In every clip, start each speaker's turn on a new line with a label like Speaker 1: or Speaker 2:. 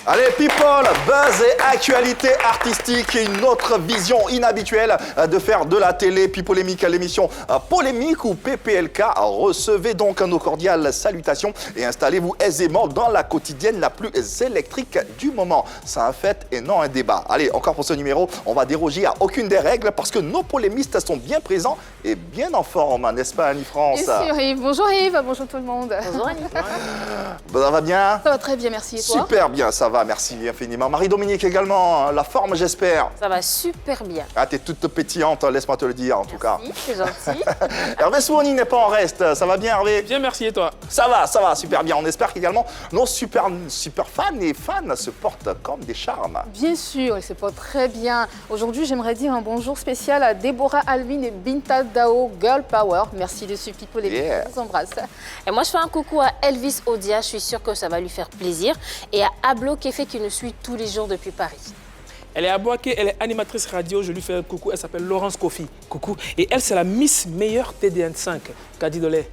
Speaker 1: Allez, people, buzz et actualité artistique et une autre vision inhabituelle de faire de la télé. Pipolémique, l'émission Polémique ou PPLK. Recevez donc nos cordiales salutations et installez-vous aisément dans la quotidienne la plus électrique du moment. C'est un fait et non un débat. Allez, encore pour ce numéro, on va déroger à aucune des règles parce que nos polémistes sont bien présents et bien en forme, n'est-ce pas Annie-France?
Speaker 2: Bien sûr Yves. Bonjour Yves, bonjour tout le monde.
Speaker 3: Bonjour Annie.
Speaker 1: Ça va bien?
Speaker 2: Ça va très bien, merci. Et toi?
Speaker 1: Super bien, ça va, merci infiniment. Marie-Dominique également, la forme j'espère.
Speaker 3: Ça va super bien.
Speaker 1: Ah, t'es toute pétillante, laisse-moi te le dire en tout cas.
Speaker 3: Merci, c'est gentil.
Speaker 1: Hervé Souoni n'est pas en reste, ça va bien Hervé?
Speaker 4: Bien, merci et toi?
Speaker 1: Ça va, super bien. On espère qu'également nos super fans et fans se portent comme des charmes.
Speaker 2: Bien sûr, il se porte très bien. Aujourd'hui, j'aimerais dire un bonjour spécial à Déborah Alvin et Binta Dao, Girl Power. Merci de suivre People et
Speaker 1: Yeah.
Speaker 2: je vous embrasse.
Speaker 3: Et moi, je fais un coucou à Elvis Odia. Je suis sûre que ça va lui faire plaisir. Et à Ablo Kefe qui nous suit tous les jours depuis Paris.
Speaker 4: Elle est à Boaké, elle est animatrice radio. Je lui fais un coucou. Elle s'appelle Laurence Kofi. Coucou. Et elle, c'est la Miss Meilleure TDN5. Kadi Dolé.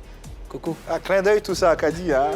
Speaker 4: Coucou.
Speaker 1: Un clin d'œil tout ça, Kadi. Hein?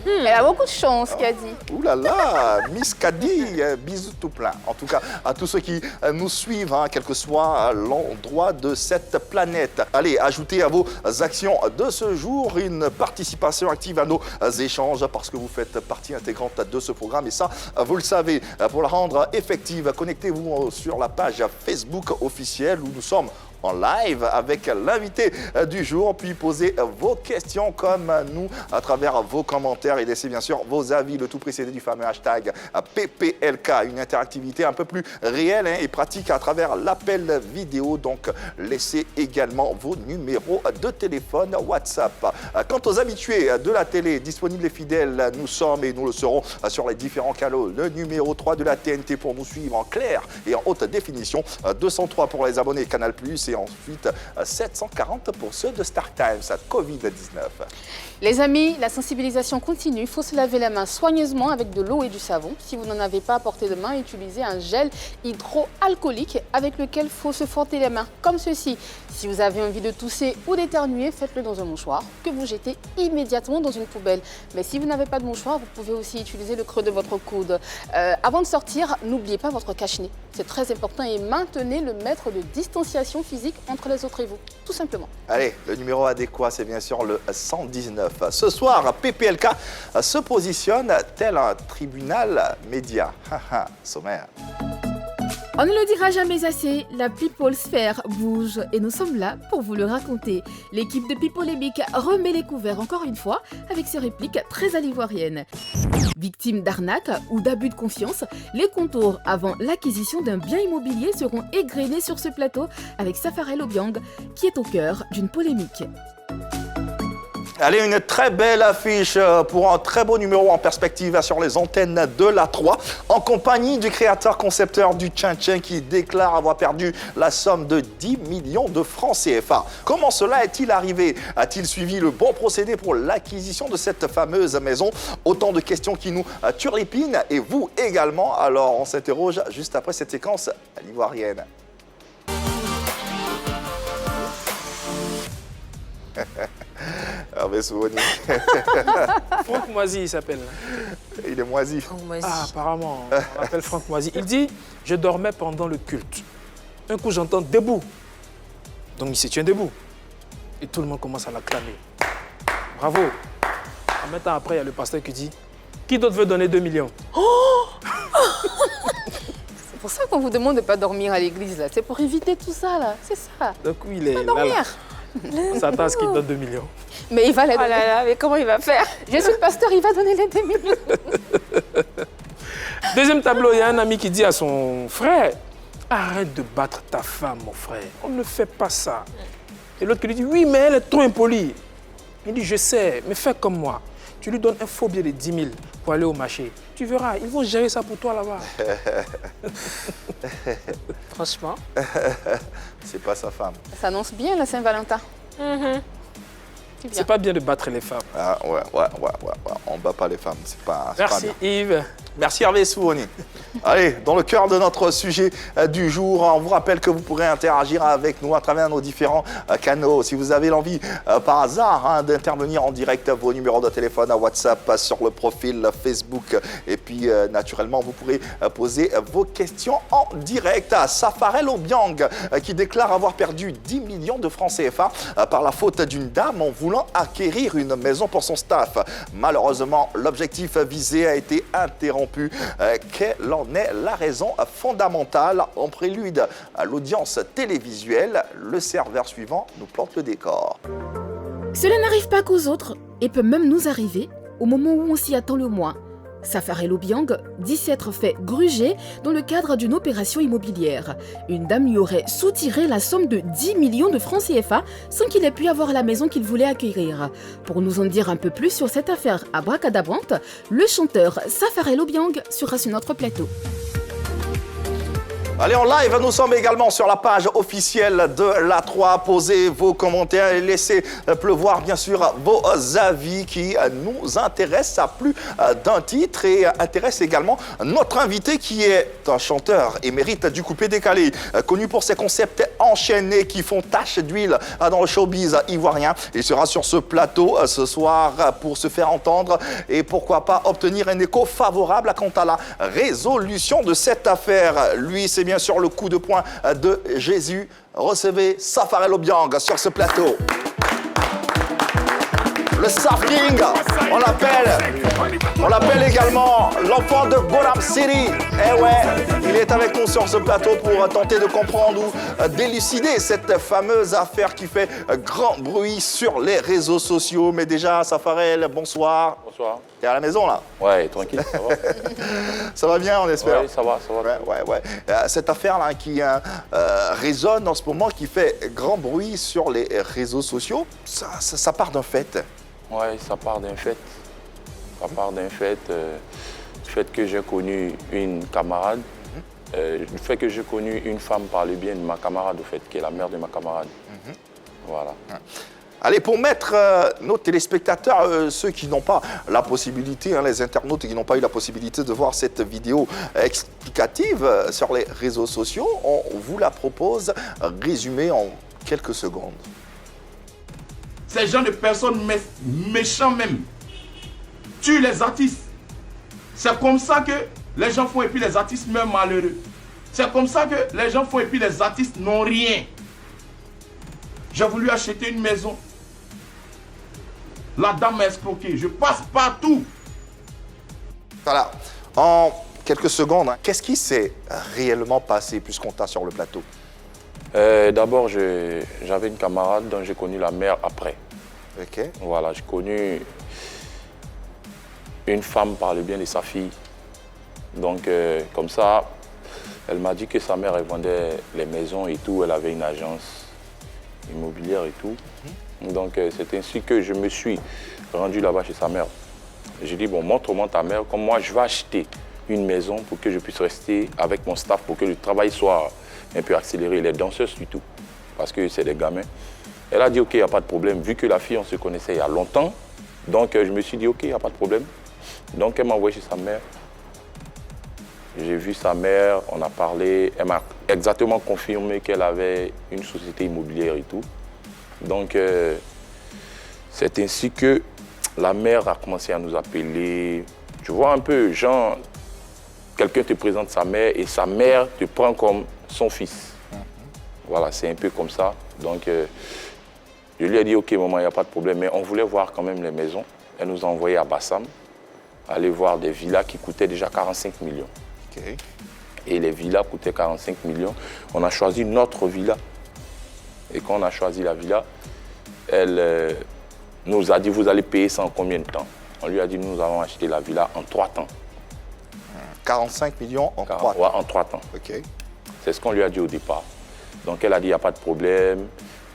Speaker 2: Elle a beaucoup de chance, Kadi.
Speaker 1: Ouh là là, Miss Kadi, bisous tout plein. En tout cas, à tous ceux qui nous suivent, hein, quel que soit l'endroit de cette planète. Allez, ajoutez à vos actions de ce jour une participation active à nos échanges parce que vous faites partie intégrante de ce programme. Et ça, vous le savez, pour la rendre effective, connectez-vous sur la page Facebook officielle où nous sommes en live avec l'invité du jour, puis posez vos questions comme nous à travers vos commentaires et laissez bien sûr vos avis, le tout précédé du fameux hashtag PPLK, une interactivité un peu plus réelle et pratique à travers l'appel vidéo, donc laissez également vos numéros de téléphone WhatsApp. Quant aux habitués de la télé, disponibles et fidèles, nous sommes et nous le serons sur les différents canaux. Le numéro 3 de la TNT pour nous suivre en clair et en haute définition, 203 pour les abonnés Canal+, et ensuite 740 pour ceux de StarTimes à Covid-19.
Speaker 2: Les amis, la sensibilisation continue. Il faut se laver la main soigneusement avec de l'eau et du savon. Si vous n'en avez pas à portée de main, utilisez un gel hydroalcoolique avec lequel il faut se frotter les mains, comme ceci. Si vous avez envie de tousser ou d'éternuer, faites-le dans un mouchoir que vous jetez immédiatement dans une poubelle. Mais si vous n'avez pas de mouchoir, vous pouvez aussi utiliser le creux de votre coude. Avant de sortir, n'oubliez pas votre cache-nez. C'est très important et maintenez le mètre de distanciation physique entre les autres et vous, tout simplement.
Speaker 1: Allez, le numéro adéquat, c'est bien sûr le 119. Ce soir, PPLK se positionne tel un tribunal média. Sommaire.
Speaker 5: On ne le dira jamais assez, la People Sphère bouge et nous sommes là pour vous le raconter. L'équipe de Pipolémique remet les couverts encore une fois avec ses répliques très à l'ivoirienne. Victimes d'arnaque ou d'abus de confiance, les contours avant l'acquisition d'un bien immobilier seront égrenés sur ce plateau avec Safarel Obiang qui est au cœur d'une polémique.
Speaker 1: Allez, une très belle affiche pour un très beau numéro en perspective sur les antennes de la 3, en compagnie du créateur-concepteur du Tchin Tchin qui déclare avoir perdu la somme de 10 millions de francs CFA. Comment cela est-il arrivé? A-t-il suivi le bon procédé pour l'acquisition de cette fameuse maison? Autant de questions qui nous turlupinent et vous également. Alors, on s'interroge juste après cette séquence à l'ivoirienne. Hervé Souoni.
Speaker 4: Franck Moisy, il s'appelle.
Speaker 1: Il est moisi.
Speaker 4: Ah, apparemment, on l'appelle Franck Moisy. Il dit, je dormais pendant le culte. Un coup, j'entends debout. Donc, il se tient debout. Et tout le monde commence à l'acclamer. Bravo. En même temps, après, il y a le pasteur qui dit, qui d'autre veut donner 2 millions?
Speaker 2: C'est pour ça qu'on vous demande de ne pas dormir à l'église, là. C'est pour éviter tout ça, là. C'est ça.
Speaker 4: Donc, oui, il est
Speaker 2: Pas
Speaker 4: là.
Speaker 2: dormir.
Speaker 4: On s'attend à ce qu'il donne 2 millions.
Speaker 2: Mais il va les
Speaker 3: Oh
Speaker 2: donner.
Speaker 3: là là, mais comment il va faire?
Speaker 2: Je suis le pasteur, il va donner les 2 millions.
Speaker 4: Deuxième tableau, il y a un ami qui dit à son frère, arrête de battre ta femme, mon frère. On ne fait pas ça. Et l'autre qui lui dit, oui, mais elle est trop impolie. Il dit, je sais, mais fais comme moi. Tu lui donnes un faux billet de 10 000 pour aller au marché. Tu verras, ils vont gérer ça pour toi là-bas.
Speaker 3: Franchement.
Speaker 1: C'est pas sa femme.
Speaker 2: Ça s'annonce bien, la Saint-Valentin.
Speaker 4: C'est pas bien de battre les femmes.
Speaker 1: Ah, ouais. On bat pas les femmes. C'est pas
Speaker 4: Merci
Speaker 1: bien.
Speaker 4: Yves.
Speaker 1: Merci Hervé Souoni. Allez, dans le cœur de notre sujet du jour, on vous rappelle que vous pourrez interagir avec nous à travers nos différents canaux. Si vous avez l'envie par hasard d'intervenir en direct, vos numéros de téléphone à WhatsApp sur le profil Facebook. Et puis naturellement, vous pourrez poser vos questions en direct à Safarel Obiang qui déclare avoir perdu 10 millions de francs CFA par la faute d'une dame en voulant acquérir une maison pour son staff. Malheureusement, l'objectif visé a été interrompu. Quelle en est la raison fondamentale? En prélude à l'audience télévisuelle, le serveur suivant nous plante le décor.
Speaker 5: Cela n'arrive pas qu'aux autres et peut même nous arriver au moment où on s'y attend le moins. Safarel Obiang dit s'être fait gruger dans le cadre d'une opération immobilière. Une dame lui aurait soutiré la somme de 10 millions de francs CFA sans qu'il ait pu avoir la maison qu'il voulait acquérir. Pour nous en dire un peu plus sur cette affaire abracadabrante, le chanteur Safarel Obiang sera sur notre plateau.
Speaker 1: Allez, en live, nous sommes également sur la page officielle de l'A3. Posez vos commentaires et laissez pleuvoir, bien sûr, vos avis qui nous intéressent à plus d'un titre et intéressent également notre invité qui est un chanteur émérite du coupé-décalé, connu pour ses concepts enchaînés qui font tache d'huile dans le showbiz ivoirien. Il sera sur ce plateau ce soir pour se faire entendre et pourquoi pas obtenir un écho favorable quant à la résolution de cette affaire. Lui, c'est bien sûr le coup de poing de Jésus. Recevez Safarel Obiang sur ce plateau. Le Saf King, on l'appelle également l'enfant de Gotham City. Eh ouais, il est avec nous sur ce plateau pour tenter de comprendre ou d'élucider cette fameuse affaire qui fait grand bruit sur les réseaux sociaux. Mais déjà, Safarel, bonsoir.
Speaker 6: Bonsoir.
Speaker 1: T'es à la maison là?
Speaker 6: Ouais, tranquille, ça va.
Speaker 1: Ça va bien, on espère?
Speaker 6: Oui, ça va.
Speaker 1: Ouais. Cette affaire-là qui résonne en ce moment, qui fait grand bruit sur les réseaux sociaux, ça part d'un fait.
Speaker 6: Ouais, ça part d'un fait. Du fait que j'ai connu une camarade, du fait que j'ai connu une femme par le bien de ma camarade, au fait, qui est la mère de ma camarade. Voilà.
Speaker 1: Allez, pour mettre nos téléspectateurs, ceux qui n'ont pas la possibilité, les internautes qui n'ont pas eu la possibilité de voir cette vidéo explicative sur les réseaux sociaux, on vous la propose résumée en quelques secondes.
Speaker 7: Ces gens de personnes méchants même tuent les artistes. C'est comme ça que les gens font et puis les artistes meurent malheureux. C'est comme ça que les gens font et puis les artistes n'ont rien. J'ai voulu acheter une maison. La dame m'a escroqué. Je passe partout.
Speaker 1: Voilà. En quelques secondes, qu'est-ce qui s'est réellement passé puisqu'on t'a sur le plateau?
Speaker 6: D'abord, j'avais une camarade dont j'ai connu la mère après.
Speaker 1: Ok.
Speaker 6: Voilà, j'ai connu une femme par le bien de sa fille. Donc, comme ça, elle m'a dit que sa mère, elle vendait les maisons et tout. Elle avait une agence immobilière et tout. Donc, c'est ainsi que je me suis rendu là-bas chez sa mère. J'ai dit, bon, montre-moi ta mère, comme moi, je vais acheter une maison pour que je puisse rester avec mon staff, pour que le travail soit un peu accéléré, les danseuses du tout, parce que c'est des gamins. Elle a dit, OK, il n'y a pas de problème, vu que la fille, on se connaissait il y a longtemps, donc je me suis dit, OK, il n'y a pas de problème. Donc, elle m'a envoyé chez sa mère. J'ai vu sa mère, on a parlé, elle m'a exactement confirmé qu'elle avait une société immobilière et tout. Donc, c'est ainsi que la mère a commencé à nous appeler. Tu vois un peu, genre, quelqu'un te présente sa mère et sa mère te prend comme son fils. Voilà, c'est un peu comme ça. Donc, je lui ai dit, OK, maman, il n'y a pas de problème, mais on voulait voir quand même les maisons. Elle nous a envoyé à Bassam, aller voir des villas qui coûtaient déjà 45 millions.
Speaker 1: Okay.
Speaker 6: Et les villas coûtaient 45 millions. On a choisi notre villa. Et quand on a choisi la villa, elle nous a dit, vous allez payer ça en combien de temps? On lui a dit, nous allons acheter la villa en 3 temps.
Speaker 1: 45 millions en 3 temps.
Speaker 6: Ouais, en 3 temps.
Speaker 1: Okay.
Speaker 6: C'est ce qu'on lui a dit au départ. Donc elle a dit, il n'y a pas de problème,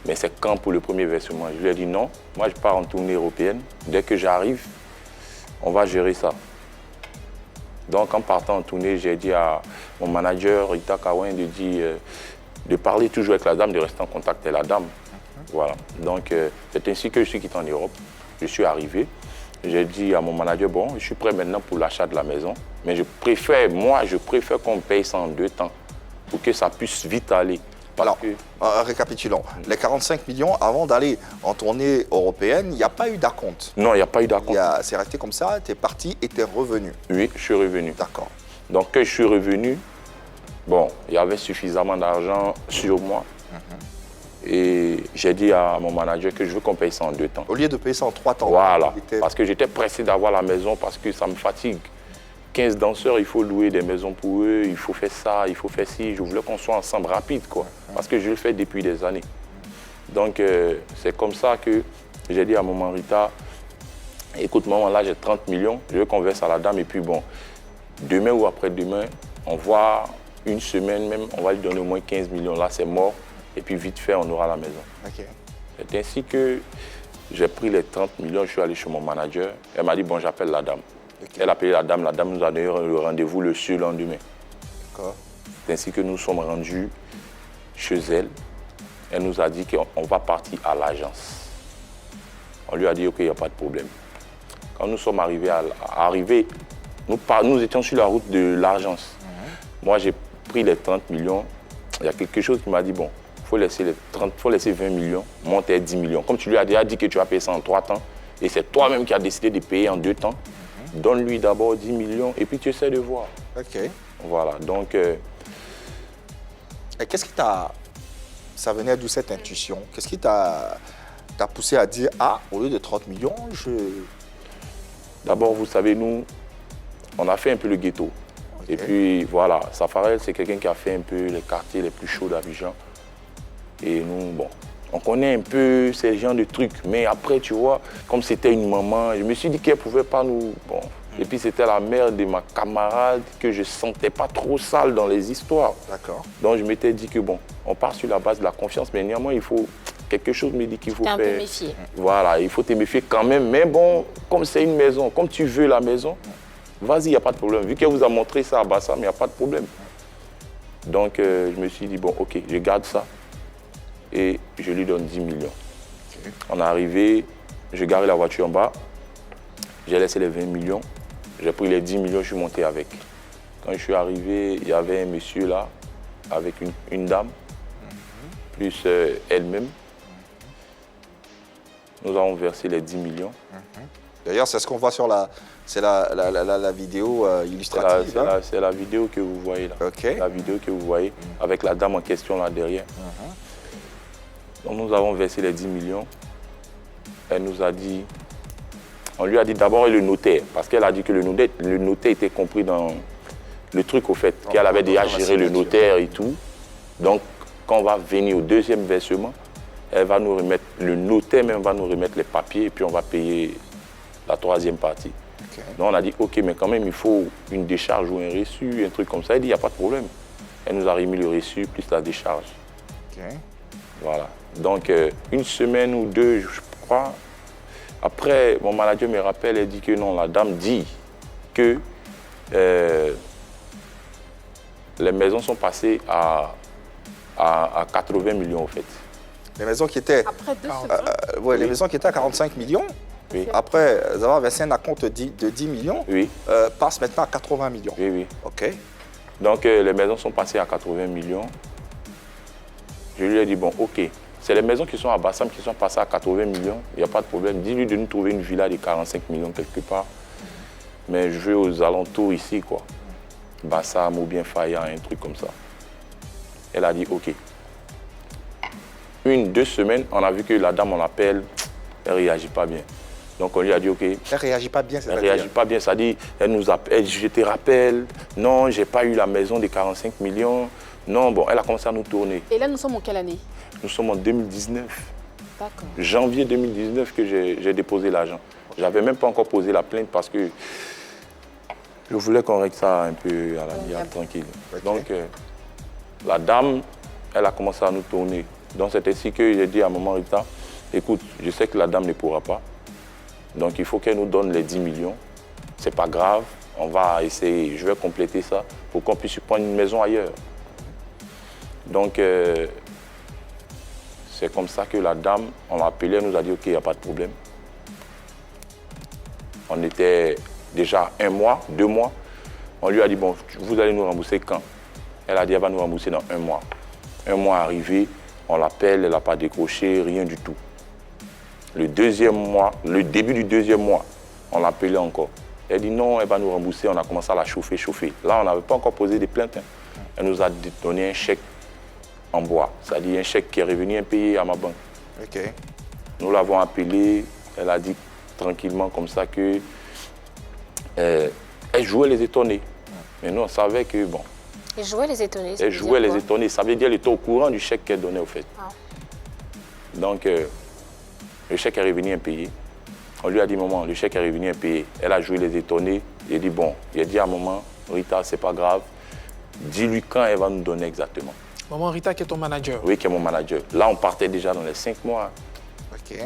Speaker 6: mais c'est quand pour le premier versement? Je lui ai dit non, moi je pars en tournée européenne. Dès que j'arrive, on va gérer ça. Donc en partant en tournée, j'ai dit à mon manager, Rita Kawen, de parler toujours avec la dame, de rester en contact avec la dame. Voilà. Donc c'est ainsi que je suis quitté en Europe. Je suis arrivé. j'ai dit à mon manager, bon, je suis prêt maintenant pour l'achat de la maison, mais je préfère qu'on paye ça en 2 temps pour que ça puisse vite aller.
Speaker 1: Alors, récapitulons. Les 45 millions, avant d'aller en tournée européenne, il n'y a pas eu d'acompte.
Speaker 6: Non, il n'y a pas eu d'acompte.
Speaker 1: C'est resté comme ça, tu es parti et tu es revenu.
Speaker 6: Oui, je suis revenu.
Speaker 1: D'accord.
Speaker 6: Donc, quand je suis revenu, bon, il y avait suffisamment d'argent sur moi. Et j'ai dit à mon manager que je veux qu'on paye ça en 2 temps.
Speaker 1: Au lieu de payer ça en 3 temps.
Speaker 6: Voilà, parce que j'étais pressé d'avoir la maison parce que ça me fatigue. 15 danseurs, il faut louer des maisons pour eux, il faut faire ça, il faut faire ci. Je voulais qu'on soit ensemble rapide, quoi. Parce que je le fais depuis des années. Donc, c'est comme ça que j'ai dit à maman Rita, écoute, maman, là, j'ai 30 millions, je veux qu'on verse à la dame. Et puis, bon, demain ou après-demain, on voit une semaine même, on va lui donner au moins 15 millions. Là, c'est mort. Et puis, vite fait, on aura la maison.
Speaker 1: Okay.
Speaker 6: C'est ainsi que j'ai pris les 30 millions, je suis allé chez mon manager. Elle m'a dit, bon, j'appelle la dame. Okay. Elle a appelé la dame nous a donné le rendez-vous le surlendemain. C'est ainsi que nous sommes rendus chez elle. Elle nous a dit qu'on va partir à l'agence. On lui a dit, OK, il n'y a pas de problème. Quand nous sommes arrivés, nous étions sur la route de l'agence. Moi, j'ai pris les 30 millions. Il y a quelque chose qui m'a dit, bon, il faut laisser 20 millions, monter à 10 millions. Comme tu lui as déjà dit que tu vas payer ça en 3 temps, et c'est toi-même qui as décidé de payer en 2 temps, donne-lui d'abord 10 millions et puis tu essaies de voir.
Speaker 1: OK.
Speaker 6: Voilà, donc...
Speaker 1: Et qu'est-ce qui t'a... Ça venait d'où cette intuition? Qu'est-ce qui t'a poussé à dire, ah, au lieu de 30 millions, je...
Speaker 6: D'abord, vous savez, nous, on a fait un peu le ghetto. Okay. Et puis, voilà, Safarel, c'est quelqu'un qui a fait un peu les quartiers les plus chauds d'Abidjan. Et nous, bon, on connaît un peu ces genres de trucs. Mais après, tu vois, comme c'était une maman, je me suis dit qu'elle ne pouvait pas nous... Bon. Et puis, c'était la mère de ma camarade que je ne sentais pas trop sale dans les histoires.
Speaker 1: D'accord.
Speaker 6: Donc, je m'étais dit que, bon, on part sur la base de la confiance, mais néanmoins, il faut... Quelque chose me dit qu'il faut faire...
Speaker 3: T'es un peu méfier.
Speaker 6: Voilà, il faut te méfier quand même. Mais bon, comme c'est une maison, comme tu veux la maison, vas-y, il n'y a pas de problème. Vu qu'elle vous a montré ça à Bassam, il n'y a pas de problème. Donc, je me suis dit, bon, OK, je garde ça. Et je lui donne 10 millions. Okay. On est arrivé, j'ai garé la voiture en bas, j'ai laissé les 20 millions, j'ai pris les 10 millions, je suis monté avec. Quand je suis arrivé, il y avait un monsieur là, avec une dame, plus elle-même. Nous avons versé les 10 millions.
Speaker 1: D'ailleurs, c'est ce qu'on voit sur la vidéo illustrative.
Speaker 6: C'est la vidéo que vous voyez là.
Speaker 1: Okay.
Speaker 6: La vidéo que vous voyez, avec la dame en question là derrière. Donc nous avons versé les 10 millions. Elle nous a dit, on lui a dit d'abord le notaire, parce qu'elle a dit que le notaire était compris dans le truc au fait, qu'elle avait déjà géré le notaire et tout. Donc quand on va venir au deuxième versement, elle va nous remettre, le notaire même va nous remettre les papiers et puis on va payer la troisième partie. Okay. Donc on a dit, OK, mais quand même il faut une décharge ou un reçu, un truc comme ça. Elle dit, il n'y a pas de problème. Elle nous a remis le reçu plus la décharge.
Speaker 1: Okay.
Speaker 6: Voilà. Donc, une semaine ou deux, je crois. Après, mon manager me rappelle et dit que non, la dame dit que les maisons sont passées à 80 millions, en fait.
Speaker 1: Les maisons qui étaient...
Speaker 2: Après 2 semaines
Speaker 1: ouais, les maisons qui étaient à 45 millions,
Speaker 6: oui.
Speaker 1: Après avoir versé un acompte de 10 millions,
Speaker 6: oui.
Speaker 1: Passent maintenant à 80 millions.
Speaker 6: Oui, oui.
Speaker 1: OK.
Speaker 6: Donc, les maisons sont passées à 80 millions. Je lui ai dit, bon, OK. C'est les maisons qui sont à Bassam qui sont passées à 80 millions. Il n'y a pas de problème. Dis-lui de nous trouver une villa de 45 millions quelque part. Mais je veux aux alentours ici, quoi. Bassam ou bien Faya, un truc comme ça. Elle a dit OK. 1-2 semaines, on a vu que la dame, on l'appelle, elle ne réagit pas bien. Donc on lui a dit OK.
Speaker 1: Elle ne réagit pas bien, c'est-à-dire?
Speaker 6: Elle ne réagit pas bien, c'est-à-dire, elle nous appelle, je te rappelle, non, je n'ai pas eu la maison de 45 millions. Non, bon, elle a commencé à nous tourner.
Speaker 2: Et là, nous sommes en quelle année?
Speaker 6: Nous sommes en 2019.
Speaker 2: D'accord.
Speaker 6: Janvier 2019 que j'ai déposé l'argent. Je n'avais même pas encore posé la plainte parce que je voulais qu'on règle ça un peu à la tranquille. Okay. Donc, la dame, elle a commencé à nous tourner. Donc, c'est ainsi que j'ai dit à maman Rita, écoute, je sais que la dame ne pourra pas. Donc, il faut qu'elle nous donne les 10 millions. C'est pas grave, on va essayer, je vais compléter ça pour qu'on puisse prendre une maison ailleurs. Donc, c'est comme ça que la dame, on l'a appelée, elle nous a dit, OK, il n'y a pas de problème. On était déjà 1 mois, 2 mois. On lui a dit, bon, vous allez nous rembourser quand? Elle a dit, elle va nous rembourser dans 1 mois. 1 mois arrivé, on l'appelle, elle n'a pas décroché, rien du tout. Le deuxième mois, le début du 2e mois, on l'appelait encore. Elle dit non, elle va nous rembourser. On a commencé à la chauffer. Là, on n'avait pas encore posé des plaintes. Elle nous a donné un chèque en bois, c'est-à-dire un chèque qui est revenu impayé à ma banque.
Speaker 1: Ok.
Speaker 6: Nous l'avons appelée, elle a dit tranquillement comme ça que elle jouait les étonnés. Mais nous, on savait que, bon...
Speaker 3: Elle jouait les étonnés.
Speaker 6: Elle jouait les étonnés. Ça veut dire qu'elle était au courant du chèque qu'elle donnait, au fait.
Speaker 3: Ah.
Speaker 6: Donc, le chèque est revenu impayé. On lui a dit, maman, le chèque est revenu impayé. Elle a joué les étonnés. Il dit, bon, il a dit à maman, Rita, c'est pas grave. Dis-lui quand elle va nous donner exactement.
Speaker 4: Maman Rita qui est ton manager?
Speaker 6: Oui, qui est mon manager. Là, on partait déjà dans les 5 mois.
Speaker 1: Ok.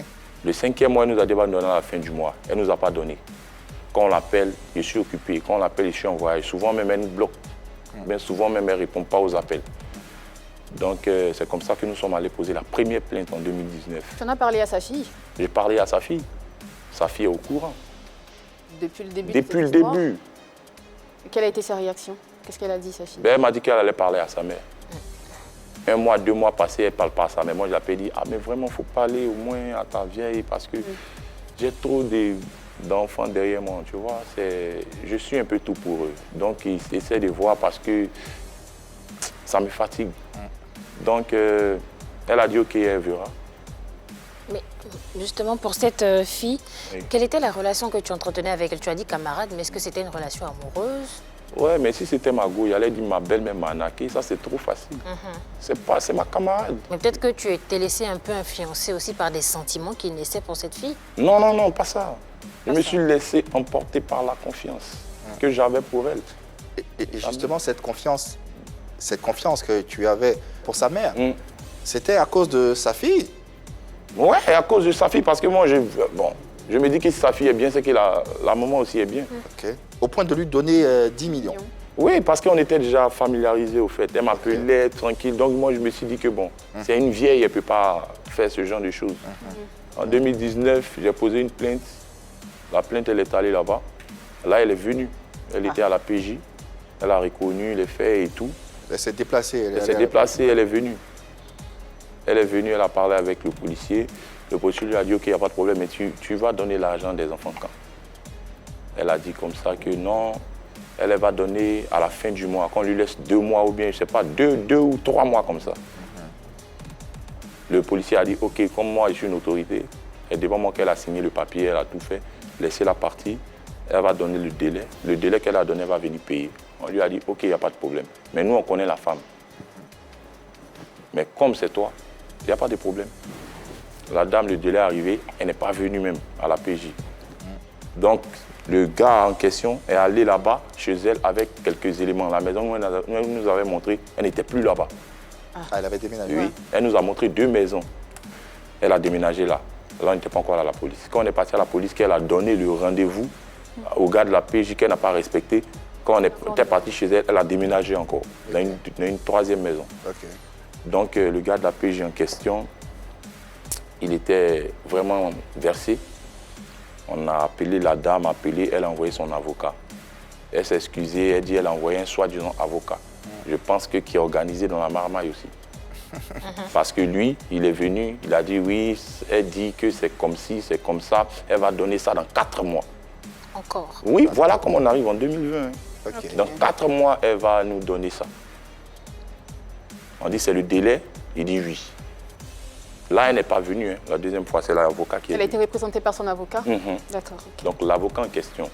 Speaker 6: Le 5e mois, elle nous a dit, elle va nous donner à la fin du mois. Elle ne nous a pas donné. Quand on l'appelle, je suis occupé. Quand on l'appelle, je suis en voyage. Souvent, même, elle nous bloque. Bien souvent, même, elle ne répond pas aux appels. Donc, c'est comme ça que nous sommes allés poser la première plainte en 2019.
Speaker 2: Tu en as parlé à sa fille?
Speaker 6: J'ai parlé à sa fille. Sa fille est au courant.
Speaker 2: Depuis le début?
Speaker 6: Depuis le début.
Speaker 2: Quelle a été sa réaction? Qu'est-ce qu'elle a dit, sa fille?
Speaker 6: Ben, elle m'a dit qu'elle allait parler à sa mère. 1 mois, 2 mois passés, elle ne parle pas à sa mère. Moi, je l'ai dit, ah, mais vraiment, il faut parler au moins à ta vieille parce que j'ai trop d'enfants derrière moi, tu vois. Je suis un peu tout pour eux. Donc, ils essaient de voir parce que ça me fatigue. Donc, elle a dit, OK, elle verra.
Speaker 3: Mais justement, pour cette fille,
Speaker 6: Oui.
Speaker 3: quelle était la relation que tu entretenais avec elle? Tu as dit camarade, mais est-ce que c'était une relation amoureuse?
Speaker 6: Ouais, mais si c'était ma go, il allait dire ma belle-mère m'a arnaqué. Ça, c'est trop facile. C'est ma camarade.
Speaker 3: Mais peut-être que tu t'es laissé un peu influencer aussi par des sentiments qu'il naissaient pour cette fille.
Speaker 6: Non, pas ça. Je me suis laissé emporter par la confiance que j'avais pour elle.
Speaker 1: Et justement, cette confiance que tu avais pour sa mère, c'était à cause de sa fille?
Speaker 6: Ouais, à cause de sa fille, parce que moi, je me dis que si sa fille est bien, c'est que la maman aussi est bien.
Speaker 1: Ok. Au point de lui donner 10 millions.
Speaker 6: Oui, parce qu'on était déjà familiarisés au fait. Elle m'appelait tranquille, donc moi, je me suis dit que bon, c'est une vieille, elle ne peut pas faire ce genre de choses. En 2019, j'ai posé une plainte. La plainte, elle est allée là-bas. Là, elle est venue. Elle était à la PJ. Elle a reconnu les faits et tout.
Speaker 1: Elle s'est déplacée.
Speaker 6: Elle s'est déplacée, elle est venue. Elle est venue, elle a parlé avec le policier. Le policier lui a dit, OK, il n'y a pas de problème, mais tu vas donner l'argent des enfants quand? Elle a dit comme ça que non, elle va donner à la fin du mois, qu'on lui laisse 2 mois ou bien, je ne sais pas, 2 ou 3 mois comme ça. Le policier a dit, OK, comme moi, je suis une autorité, et devant moi qu'elle a signé le papier, elle a tout fait, laissez-la partir, elle va donner le délai. Le délai qu'elle a donné, elle va venir payer. On lui a dit, OK, il n'y a pas de problème. Mais nous, on connaît la femme. Mais comme c'est toi, il n'y a pas de problème. La dame, le délai est arrivé, elle n'est pas venue même à la PJ. Donc, le gars en question est allé là-bas, chez elle, avec quelques éléments. La maison où elle nous avait montré, elle n'était plus là-bas.
Speaker 1: Ah, elle avait déménagé.
Speaker 6: Oui, elle nous a montré 2 maisons. Elle a déménagé là. Là, on n'était pas encore à la police. Quand on est parti à la police, qu'elle a donné le rendez-vous au gars de la PJ qu'elle n'a pas respecté, quand on était parti chez elle, elle a déménagé encore dans une 3e maison.
Speaker 1: Ok.
Speaker 6: Donc, le gars de la PJ en question, il était vraiment versé. On a appelé la dame, elle a envoyé son avocat. Elle s'est excusée, elle dit qu'elle a envoyé un soi-disant avocat. Je pense que qui est organisé dans la marmaille aussi. Parce que lui, il est venu, il a dit oui, elle dit que c'est comme ci, c'est comme ça, elle va donner ça dans 4 mois.
Speaker 3: Encore?
Speaker 6: Oui, voilà comment on arrive en 2020.
Speaker 1: Ok.
Speaker 6: Dans 4 mois, elle va nous donner ça. On dit c'est le délai, il dit oui. Là, elle n'est pas venue. La 2e fois, c'est l'avocat qui est
Speaker 2: Elle a
Speaker 6: venu.
Speaker 2: été représentée par son avocat? D'accord. Ok.
Speaker 6: Donc l'avocat en question,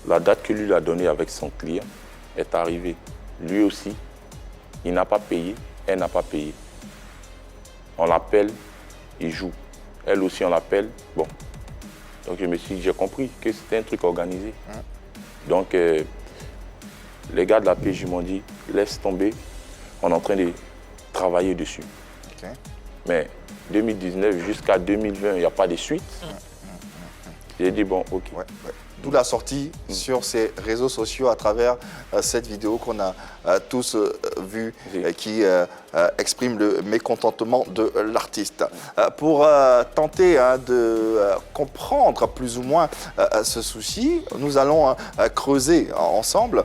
Speaker 6: la date que lui a donnée avec son client est arrivée. Lui aussi, il n'a pas payé, elle n'a pas payé. On l'appelle, il joue. Elle aussi, on l'appelle, bon. Donc je me suis dit, j'ai compris que c'était un truc organisé. Donc les gars de la PJ m'ont dit, laisse tomber, on est en train de travailler dessus.
Speaker 1: Ok.
Speaker 6: Mais 2019 jusqu'à 2020, il n'y a pas de suite. J'ai dit, bon, OK.
Speaker 1: Ouais. D'où la sortie sur ces réseaux sociaux à travers cette vidéo qu'on a tous vue qui exprime le mécontentement de l'artiste. Pour tenter de comprendre plus ou moins ce souci, nous allons creuser ensemble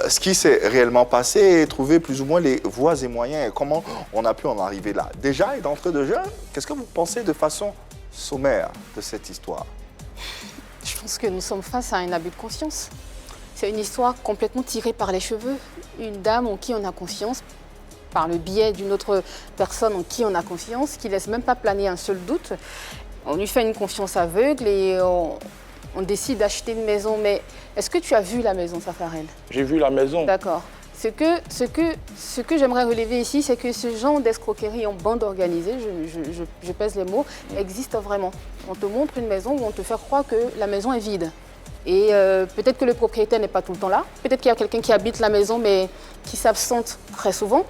Speaker 1: ce qui s'est réellement passé et trouver plus ou moins les voies et moyens et comment on a pu en arriver là. Déjà, et d'entrée de jeu, qu'est-ce que vous pensez de façon sommaire de cette histoire?
Speaker 2: Je pense que nous sommes face à un abus de confiance. C'est une histoire complètement tirée par les cheveux. Une dame en qui on a confiance, par le biais d'une autre personne en qui on a confiance, qui ne laisse même pas planer un seul doute. On lui fait une confiance aveugle et on décide d'acheter une maison. Mais est-ce que tu as vu la maison, Safarel?
Speaker 6: J'ai vu la maison.
Speaker 2: D'accord. Ce que j'aimerais relever ici, c'est que ce genre d'escroquerie en bande organisée, je pèse les mots, existe vraiment. On te montre une maison où on te fait croire que la maison est vide. Et peut-être que le propriétaire n'est pas tout le temps là. Peut-être qu'il y a quelqu'un qui habite la maison mais qui s'absente très souvent.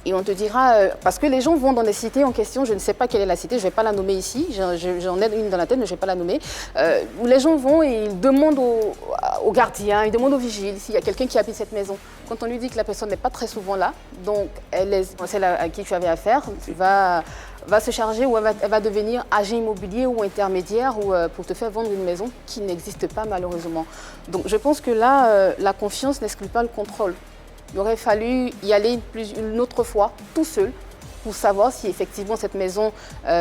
Speaker 2: Et on te dira, parce que les gens vont dans des cités en question, je ne sais pas quelle est la cité, je ne vais pas la nommer ici, j'en ai une dans la tête, mais je ne vais pas la nommer, où les gens vont et ils demandent aux gardiens, ils demandent aux vigiles s'il y a quelqu'un qui habite cette maison. Quand on lui dit que la personne n'est pas très souvent là, donc celle à qui tu avais affaire va se charger ou elle va devenir agent immobilier ou intermédiaire ou, pour te faire vendre une maison qui n'existe pas malheureusement. Donc je pense que là, la confiance n'exclut pas le contrôle. Il aurait fallu y aller une autre fois, tout seul, pour savoir si effectivement cette maison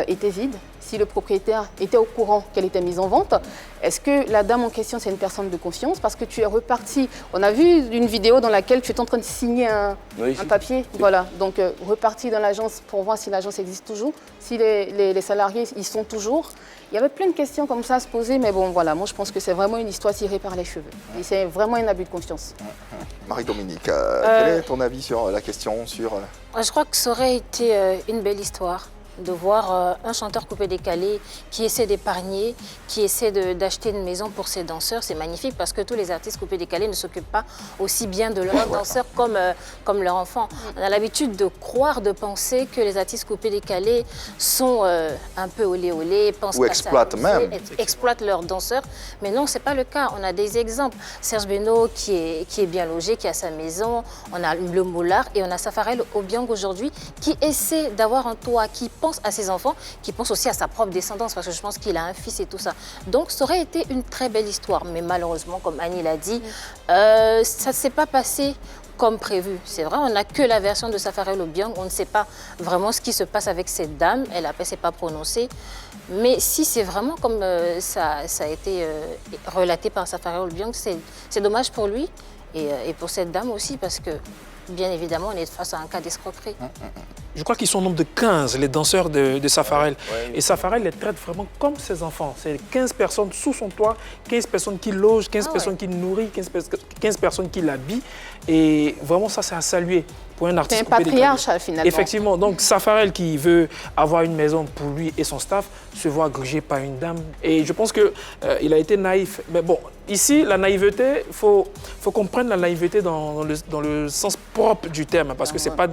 Speaker 2: était vide, si le propriétaire était au courant qu'elle était mise en vente. Est-ce que la dame en question, c'est une personne de confiance? Parce que tu es reparti. On a vu une vidéo dans laquelle tu es en train de signer un papier. Voilà, donc reparti dans l'agence pour voir si l'agence existe toujours, si les salariés y sont toujours. Il y avait plein de questions comme ça à se poser, mais bon, voilà, moi je pense que c'est vraiment une histoire tirée par les cheveux. Et c'est vraiment un abus de confiance.
Speaker 1: Marie-Dominique, quel est ton avis sur la question
Speaker 3: Je crois que ça aurait été une belle histoire de voir un chanteur coupé-décalé qui essaie d'épargner, qui essaie d'acheter une maison pour ses danseurs. C'est magnifique parce que tous les artistes coupé-décalés ne s'occupent pas aussi bien de leurs danseurs comme leurs enfants. On a l'habitude de croire, de penser que les artistes coupé-décalés sont un peu olé-olé, pensent
Speaker 1: ou exploitent même.
Speaker 3: Exploitent leurs danseurs. Mais non, ce n'est pas le cas. On a des exemples. Serge Beno qui est bien logé, qui a sa maison. On a le Moulard et on a Safarel Obiang aujourd'hui qui essaie d'avoir un toit, qui pense à ses enfants, qui pense aussi à sa propre descendance, parce que je pense qu'il a un fils et tout ça. Donc, ça aurait été une très belle histoire. Mais malheureusement, comme Annie l'a dit, ça ne s'est pas passé comme prévu. C'est vrai, on n'a que la version de Safarel Obiang. On ne sait pas vraiment ce qui se passe avec cette dame. Elle ne s'est pas prononcée. Mais si c'est vraiment comme ça a été relaté par Safarel Obiang, c'est dommage pour lui et pour cette dame aussi, parce que bien évidemment, on est face à un cas d'escroquerie.
Speaker 4: Je crois qu'ils sont au nombre de 15, les danseurs de Safarel. Et Safarel les traite vraiment comme ses enfants. C'est 15 personnes sous son toit, 15 personnes qui logent, 15 personnes qui nourrissent, 15 personnes qui l'habillent. Et vraiment, ça, c'est à saluer pour un artiste.
Speaker 2: C'est un patriarche, finalement.
Speaker 4: Effectivement. Donc, Safarel qui veut avoir une maison pour lui et son staff se voit grugé par une dame. Et je pense qu'il a été naïf. Mais bon, ici, la naïveté, il faut qu'on prenne la naïveté dans le sens propre du terme. Parce que c'est pas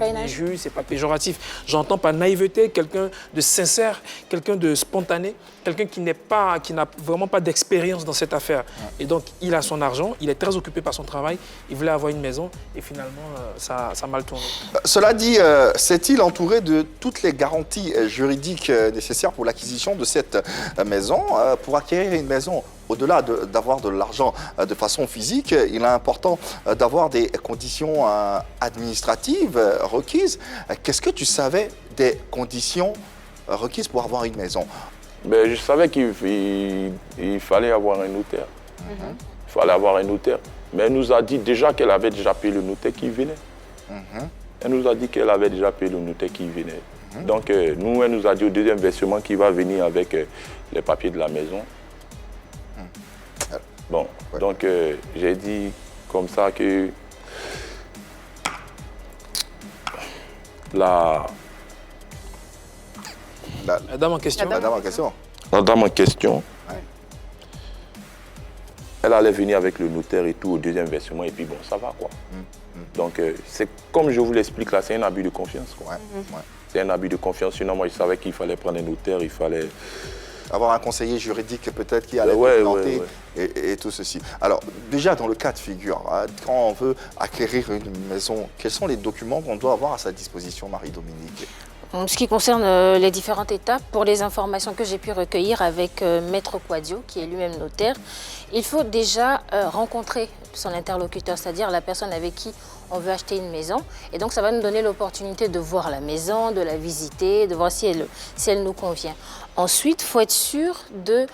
Speaker 4: une injure, c'est pas péjoratif. J'entends par naïveté quelqu'un de sincère, quelqu'un de spontané, quelqu'un qui n'a vraiment pas d'expérience dans cette affaire. Et donc, il a son argent, il est très occupé par son travail, il voulait avoir une maison et finalement, ça a mal tourné.
Speaker 1: Cela dit, s'est-il entouré de toutes les garanties juridiques nécessaires pour l'acquisition de cette maison? Pour acquérir une maison, au-delà d'avoir de l'argent de façon physique, il est important d'avoir des conditions administratives requises. Qu'est-ce que tu savais des conditions requises pour avoir une maison?
Speaker 6: Ben, je savais qu'il fallait avoir un notaire. Il fallait avoir un notaire. Mais elle nous a dit déjà qu'elle avait déjà payé le notaire qui venait. Elle nous a dit qu'elle avait déjà payé le notaire qui venait. Donc, nous, elle nous a dit au deuxième versement qu'il va venir avec les papiers de la maison. Bon, donc j'ai dit comme ça que la
Speaker 4: dame en question.
Speaker 1: La dame en question.
Speaker 6: La dame en question, elle allait venir avec le notaire et tout au deuxième versement et puis bon, ça va quoi. Donc c'est comme je vous l'explique là, c'est un abus de confiance quoi. C'est un abus de confiance. Sinon moi je savais qu'il fallait prendre un notaire, il fallait
Speaker 1: avoir un conseiller juridique peut-être qui allait
Speaker 6: Ouais,
Speaker 1: documenter
Speaker 6: ouais.
Speaker 1: et tout ceci. Alors, déjà dans le cas de figure, hein, quand on veut acquérir une maison, quels sont les documents qu'on doit avoir à sa disposition, Marie-Dominique?
Speaker 3: En ce qui concerne les différentes étapes, pour les informations que j'ai pu recueillir avec Maître Quadio, qui est lui-même notaire, il faut déjà rencontrer son interlocuteur, c'est-à-dire la personne avec qui on veut acheter une maison. Et donc, ça va nous donner l'opportunité de voir la maison, de la visiter, de voir si elle nous convient. Ensuite, il faut être sûr de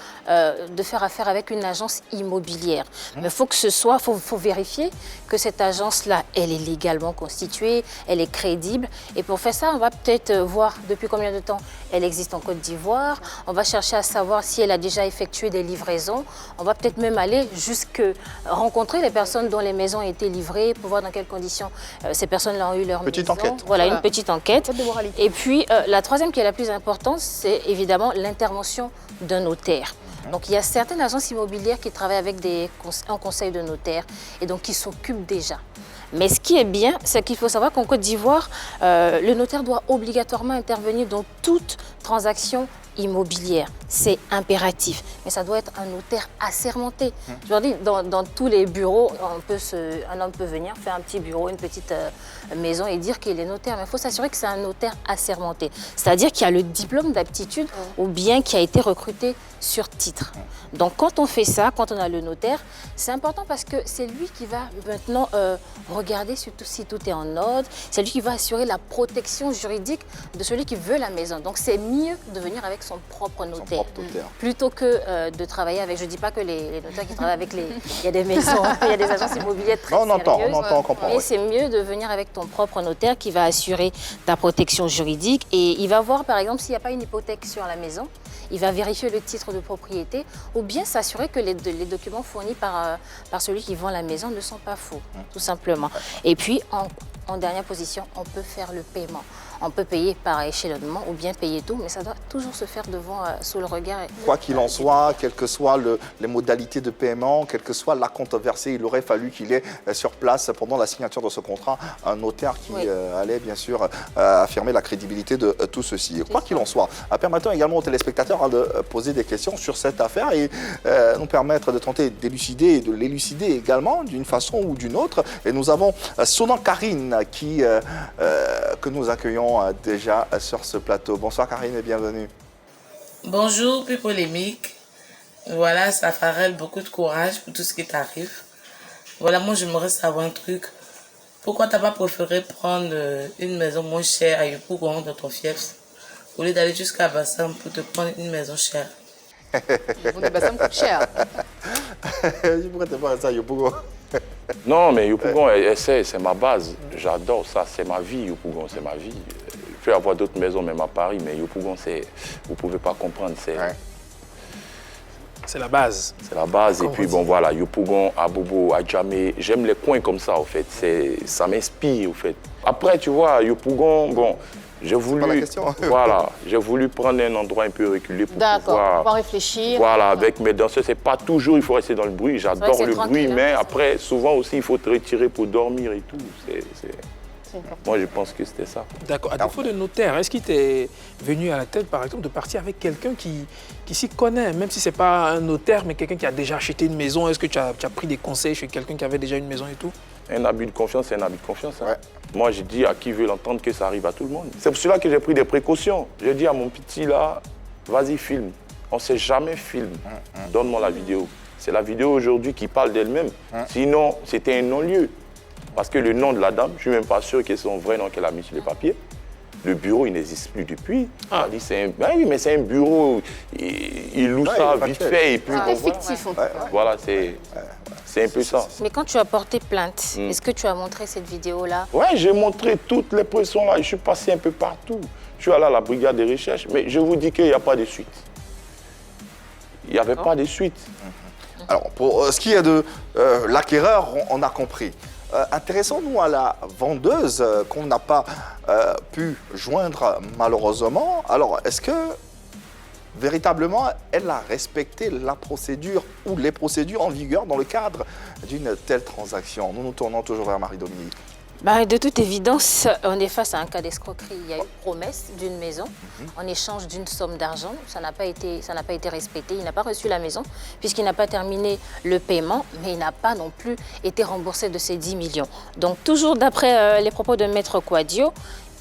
Speaker 3: faire affaire avec une agence immobilière. Mais il faut que ce soit, faut vérifier que cette agence-là, elle est légalement constituée, elle est crédible. Et pour faire ça, on va peut-être voir depuis combien de temps elle existe en Côte d'Ivoire. On va chercher à savoir si elle a déjà effectué des livraisons. On va peut-être même aller jusque rencontrer les personnes dont les maisons ont été livrées pour voir dans quelles conditions ces personnes-là ont eu leur
Speaker 1: Petite
Speaker 3: maison.
Speaker 1: enquête.
Speaker 3: Voilà, une petite enquête.
Speaker 2: Code de moralité.
Speaker 3: Et puis, la troisième qui est la plus importante, c'est évidemment l'intervention d'un notaire. Donc, il y a certaines agences immobilières qui travaillent avec un conseil de notaire et donc qui s'occupent déjà. Mais ce qui est bien, c'est qu'il faut savoir qu'en Côte d'Ivoire, le notaire doit obligatoirement intervenir dans toute transaction immobilière. C'est impératif. Mais ça doit être un notaire assermenté. Je leur dis, dans tous les bureaux, un homme peut venir faire un petit bureau, une petite maison et dire qu'il est notaire. Mais il faut s'assurer que c'est un notaire assermenté. C'est-à-dire qu'il a le diplôme d'aptitude ou bien qui a été recruté sur titre. Donc quand on fait ça, quand on a le notaire, c'est important parce que c'est lui qui va maintenant regarder si tout est en ordre. C'est lui qui va assurer la protection juridique de celui qui veut la maison. Donc c'est mieux de venir avec son propre notaire.
Speaker 1: Son propre notaire.
Speaker 3: Plutôt que de travailler avec, je ne dis pas que les notaires qui travaillent avec il y a des maisons, il y a des agences immobilières très
Speaker 1: Non, on entend,
Speaker 3: sérieuses.
Speaker 1: on comprend.
Speaker 3: Mais
Speaker 1: Oui.
Speaker 3: c'est mieux de venir avec ton propre notaire qui va assurer ta protection juridique et il va voir par exemple s'il n'y a pas une hypothèque sur la maison, il va vérifier le titre de propriété ou bien s'assurer que les documents fournis par celui qui vend la maison ne sont pas faux, tout simplement. Et puis en dernière position, on peut faire le paiement. On peut payer par échelonnement ou bien payer tout, mais ça doit toujours se faire sous le regard.
Speaker 1: Quoi qu'il en soit, quelles que soient les modalités de paiement, quel que soit l'acompte versé, il aurait fallu qu'il y ait sur place, pendant la signature de ce contrat, un notaire qui allait bien sûr affirmer la crédibilité de tout ceci. Quoi qu'il en soit, permettons également aux téléspectateurs de poser des questions sur cette affaire et nous permettre de tenter d'élucider et de l'élucider également d'une façon ou d'une autre. Et nous avons Sonan Karine que nous accueillons déjà sur ce plateau. Bonsoir Karine et bienvenue.
Speaker 8: Bonjour, plus polémique. Voilà, ça ferait beaucoup de courage pour tout ce qui t'arrive. Voilà, moi j'aimerais savoir un truc. Pourquoi t'as pas préféré prendre une maison moins chère à Yopougon dans ton fief au lieu d'aller jusqu'à Bassam pour te prendre une maison chère?
Speaker 2: Bon, ça me coûte cher.
Speaker 1: Je pourrais te voir ça, Yopougon.
Speaker 6: Non, mais Yopougon, c'est ma base. J'adore ça. C'est ma vie, Yopougon, c'est ma vie. Je peux avoir d'autres maisons, même à Paris, mais Yopougon, vous ne pouvez pas comprendre.
Speaker 4: C'est la base.
Speaker 6: C'est la base. Et puis, bon, voilà, Yopougon, Abobo, Adjamé, j'aime les coins comme ça, en fait. Ça m'inspire, en fait. Après, tu vois, Yopougon, bon, j'ai voulu, voilà, j'ai voulu prendre un endroit un peu reculé pour pouvoir
Speaker 2: réfléchir.
Speaker 6: Voilà, avec mes danseurs, c'est pas toujours, il faut rester dans le bruit. J'adore le bruit, mais après, souvent aussi, il faut te retirer pour dormir et tout. Moi, je pense que c'était ça.
Speaker 4: D'accord. À défaut de notaire, est-ce qu'il t'est venu à la tête, par exemple, de partir avec quelqu'un qui s'y connaît, même si ce n'est pas un notaire, mais quelqu'un qui a déjà acheté une maison? Est-ce que tu as pris des conseils chez quelqu'un qui avait déjà une maison et tout?
Speaker 6: Un abus de confiance, c'est un abus de confiance. Hein. Ouais. Moi, je dis à qui veut l'entendre que ça arrive à tout le monde. C'est pour cela que j'ai pris des précautions. Je dis à mon petit là, vas-y, filme. On ne sait jamais filme. Donne-moi la vidéo. C'est la vidéo aujourd'hui qui parle d'elle-même. Sinon, c'était un non-lieu. Parce que le nom de la dame, je ne suis même pas sûr que c'est son vrai nom qu'elle a mis sur le papier. Le bureau, il n'existe plus depuis. Ah. Dit, oui, mais c'est un bureau. Il loue ça vite fait. Et puis,
Speaker 2: bon, fictif.
Speaker 6: Voilà, c'est un peu ça.
Speaker 3: Mais quand tu as porté plainte, est-ce que tu as montré cette vidéo-là?
Speaker 6: Oui, j'ai montré toutes les pressions là. Je suis passé un peu partout. Je suis allé à la brigade de recherche, mais je vous dis qu'il n'y a pas de suite. Il n'y avait pas de suite.
Speaker 1: Alors, pour ce qui est de l'acquéreur, on a compris. Intéressons-nous à la vendeuse qu'on n'a pas pu joindre malheureusement. Alors, est-ce que véritablement elle a respecté la procédure ou les procédures en vigueur dans le cadre d'une telle transaction? Nous nous tournons toujours vers Marie-Dominique.
Speaker 3: De toute évidence, on est face à un cas d'escroquerie. Il y a eu promesse d'une maison en échange d'une somme d'argent. Ça n'a pas été respecté. Il n'a pas reçu la maison puisqu'il n'a pas terminé le paiement, mais il n'a pas non plus été remboursé de ses 10 millions. Donc toujours d'après les propos de Maître Kouadio,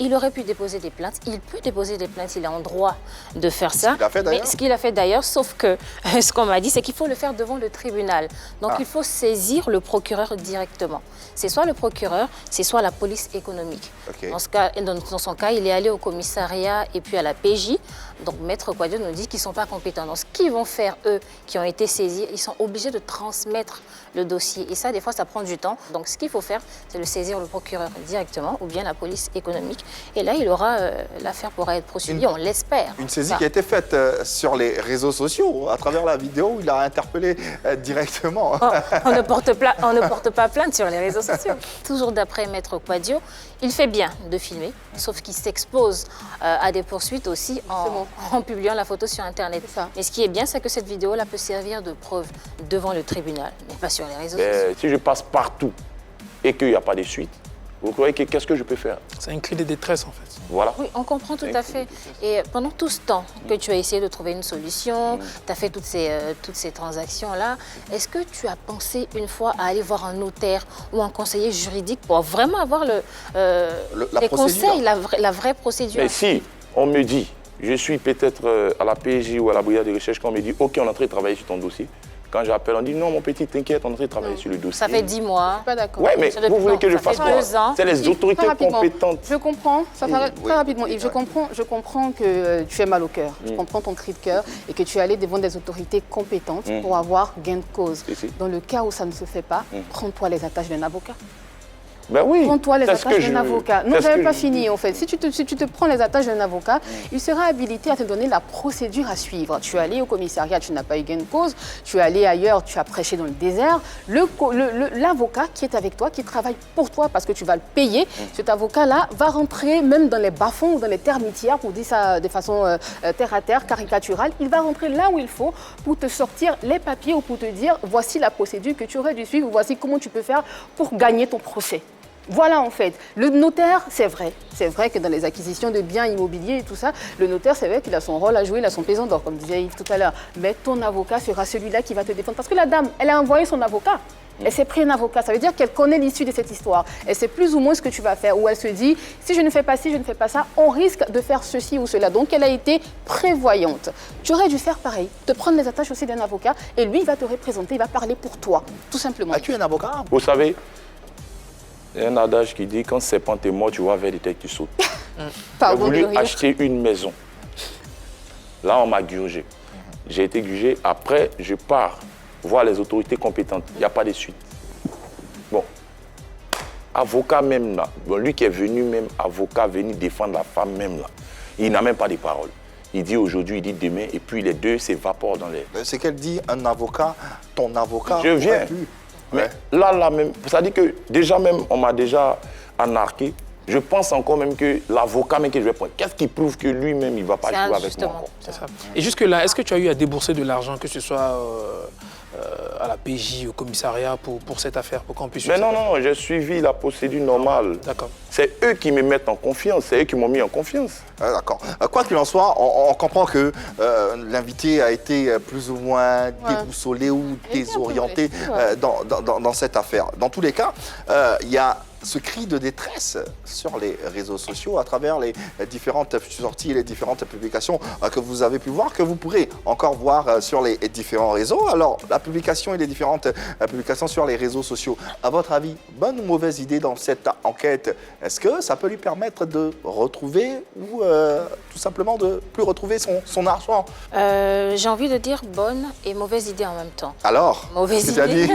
Speaker 3: il aurait pu déposer des plaintes. Il peut déposer des plaintes, il est en droit de faire ça. Ce qu'il a fait d'ailleurs, sauf que ce qu'on m'a dit, c'est qu'il faut le faire devant le tribunal. Donc il faut saisir le procureur directement. C'est soit le procureur, c'est soit la police économique. Okay. Dans son cas, il est allé au commissariat et puis à la PJ. Donc Maître Kouadio nous dit qu'ils ne sont pas compétents. Donc ce qu'ils vont faire, eux, qui ont été saisis, ils sont obligés de transmettre le dossier. Et ça, des fois, ça prend du temps. Donc ce qu'il faut faire, c'est de saisir le procureur directement ou bien la police économique. Et là, il aura l'affaire pourra être poursuivie, on l'espère.
Speaker 1: Une saisie qui a été faite sur les réseaux sociaux, à travers la vidéo où il a interpellé directement.
Speaker 3: On ne porte pas plainte sur les réseaux sociaux. Toujours d'après Maître Kouadio, il fait bien de filmer, sauf qu'il s'expose à des poursuites aussi en publiant la photo sur Internet. Mais ce qui est bien, c'est que cette vidéo-là peut servir de preuve devant le tribunal, mais pas sur les réseaux sociaux.
Speaker 6: Si je passe partout et qu'il n'y a pas de suite, vous croyez que qu'est-ce que je peux faire?
Speaker 4: C'est un cri de détresse en fait.
Speaker 6: Voilà.
Speaker 3: Oui, on comprend tout à fait. Et pendant tout ce temps que tu as essayé de trouver une solution, tu as fait toutes ces transactions-là, est-ce que tu as pensé une fois à aller voir un notaire ou un conseiller juridique pour vraiment avoir les conseils, la vraie procédure?
Speaker 6: Mais si on me dit, je suis peut-être à la PJ ou à la brigade de recherche, quand on me dit, OK, on est en train de travailler sur ton dossier. Quand j'appelle, on dit non, mon petit, t'inquiète, on est en train de travailler sur le dossier.
Speaker 3: Ça fait 10 mois.
Speaker 2: Je suis pas d'accord.
Speaker 6: Oui, mais vous voulez que je fasse quoi? C'est les autorités compétentes.
Speaker 2: Je comprends, ça fait très rapidement, Yves. Je comprends que tu es mal au cœur. Je comprends ton cri de cœur et que tu es allé devant des autorités compétentes pour avoir gain de cause. Dans le cas où ça ne se fait pas, prends-toi les attaches d'un avocat.
Speaker 6: Ben oui,
Speaker 2: prends-toi les attaches d'un avocat. Non, je n'avais pas fini en fait. Si tu te prends les attaches d'un avocat, il sera habilité à te donner la procédure à suivre. Tu es allé au commissariat, tu n'as pas eu gain de cause. Tu es allé ailleurs, tu as prêché dans le désert. L'avocat qui est avec toi, qui travaille pour toi parce que tu vas le payer, cet avocat-là va rentrer même dans les bas-fonds ou dans les termitières, pour dire ça de façon terre-à-terre, caricaturale. Il va rentrer là où il faut pour te sortir les papiers ou pour te dire voici la procédure que tu aurais dû suivre, voici comment tu peux faire pour gagner ton procès. Voilà en fait. Le notaire, c'est vrai. C'est vrai que dans les acquisitions de biens immobiliers et tout ça, le notaire, c'est vrai qu'il a son rôle à jouer, il a son pesant d'or, comme disait Yves tout à l'heure. Mais ton avocat sera celui-là qui va te défendre. Parce que la dame, elle a envoyé son avocat. Elle s'est pris un avocat. Ça veut dire qu'elle connaît l'issue de cette histoire. Elle sait plus ou moins ce que tu vas faire. Ou elle se dit, si je ne fais pas ci, je ne fais pas ça, on risque de faire ceci ou cela. Donc elle a été prévoyante. Tu aurais dû faire pareil. Te prendre les attaches aussi d'un avocat et lui, il va te représenter, il va parler pour toi. Tout simplement.
Speaker 1: As-tu un avocat?
Speaker 6: Vous savez, il y a un adage qui dit quand serpent est mort, tu vois vers les têtes qui sautent. J'ai voulu acheter une maison. Là, on m'a gurgé. J'ai été gurgé. Après, je pars voir les autorités compétentes. Il n'y a pas de suite. Bon, avocat même là, bon, lui qui est venu même, avocat, venu défendre la femme même là, il n'a même pas de parole. Il dit aujourd'hui, il dit demain, et puis les deux s'évaporent dans l'air.
Speaker 1: C'est qu'elle dit un avocat, ton avocat.
Speaker 6: Je viens. Mais là même, ça dit que déjà même, on m'a déjà anarqué. Je pense encore même que l'avocat même que je vais prendre, qu'est-ce qui prouve que lui-même, il ne va pas jouer avec moi encore?
Speaker 4: C'est ça. Et jusque-là, est-ce que tu as eu à débourser de l'argent, que ce soit à la PJ, au commissariat, pour cette affaire, pour qu'on puisse...
Speaker 6: Mais non, j'ai suivi la procédure normale.
Speaker 4: D'accord.
Speaker 6: C'est eux qui me mettent en confiance, c'est eux qui m'ont mis en confiance.
Speaker 1: D'accord. Quoi qu'il en soit, on comprend que l'invité a été plus ou moins déboussolé ou désorienté dans cette affaire. Dans tous les cas, il y a ce cri de détresse sur les réseaux sociaux à travers les différentes sorties et les différentes publications que vous avez pu voir, que vous pourrez encore voir sur les différents réseaux. Alors, la publication et les différentes publications sur les réseaux sociaux, à votre avis, bonne ou mauvaise idée dans cette enquête? Est-ce que ça peut lui permettre de retrouver ou tout simplement de plus retrouver son argent?
Speaker 3: J'ai envie de dire bonne et mauvaise idée en même temps.
Speaker 1: Alors,
Speaker 3: mauvaise idée.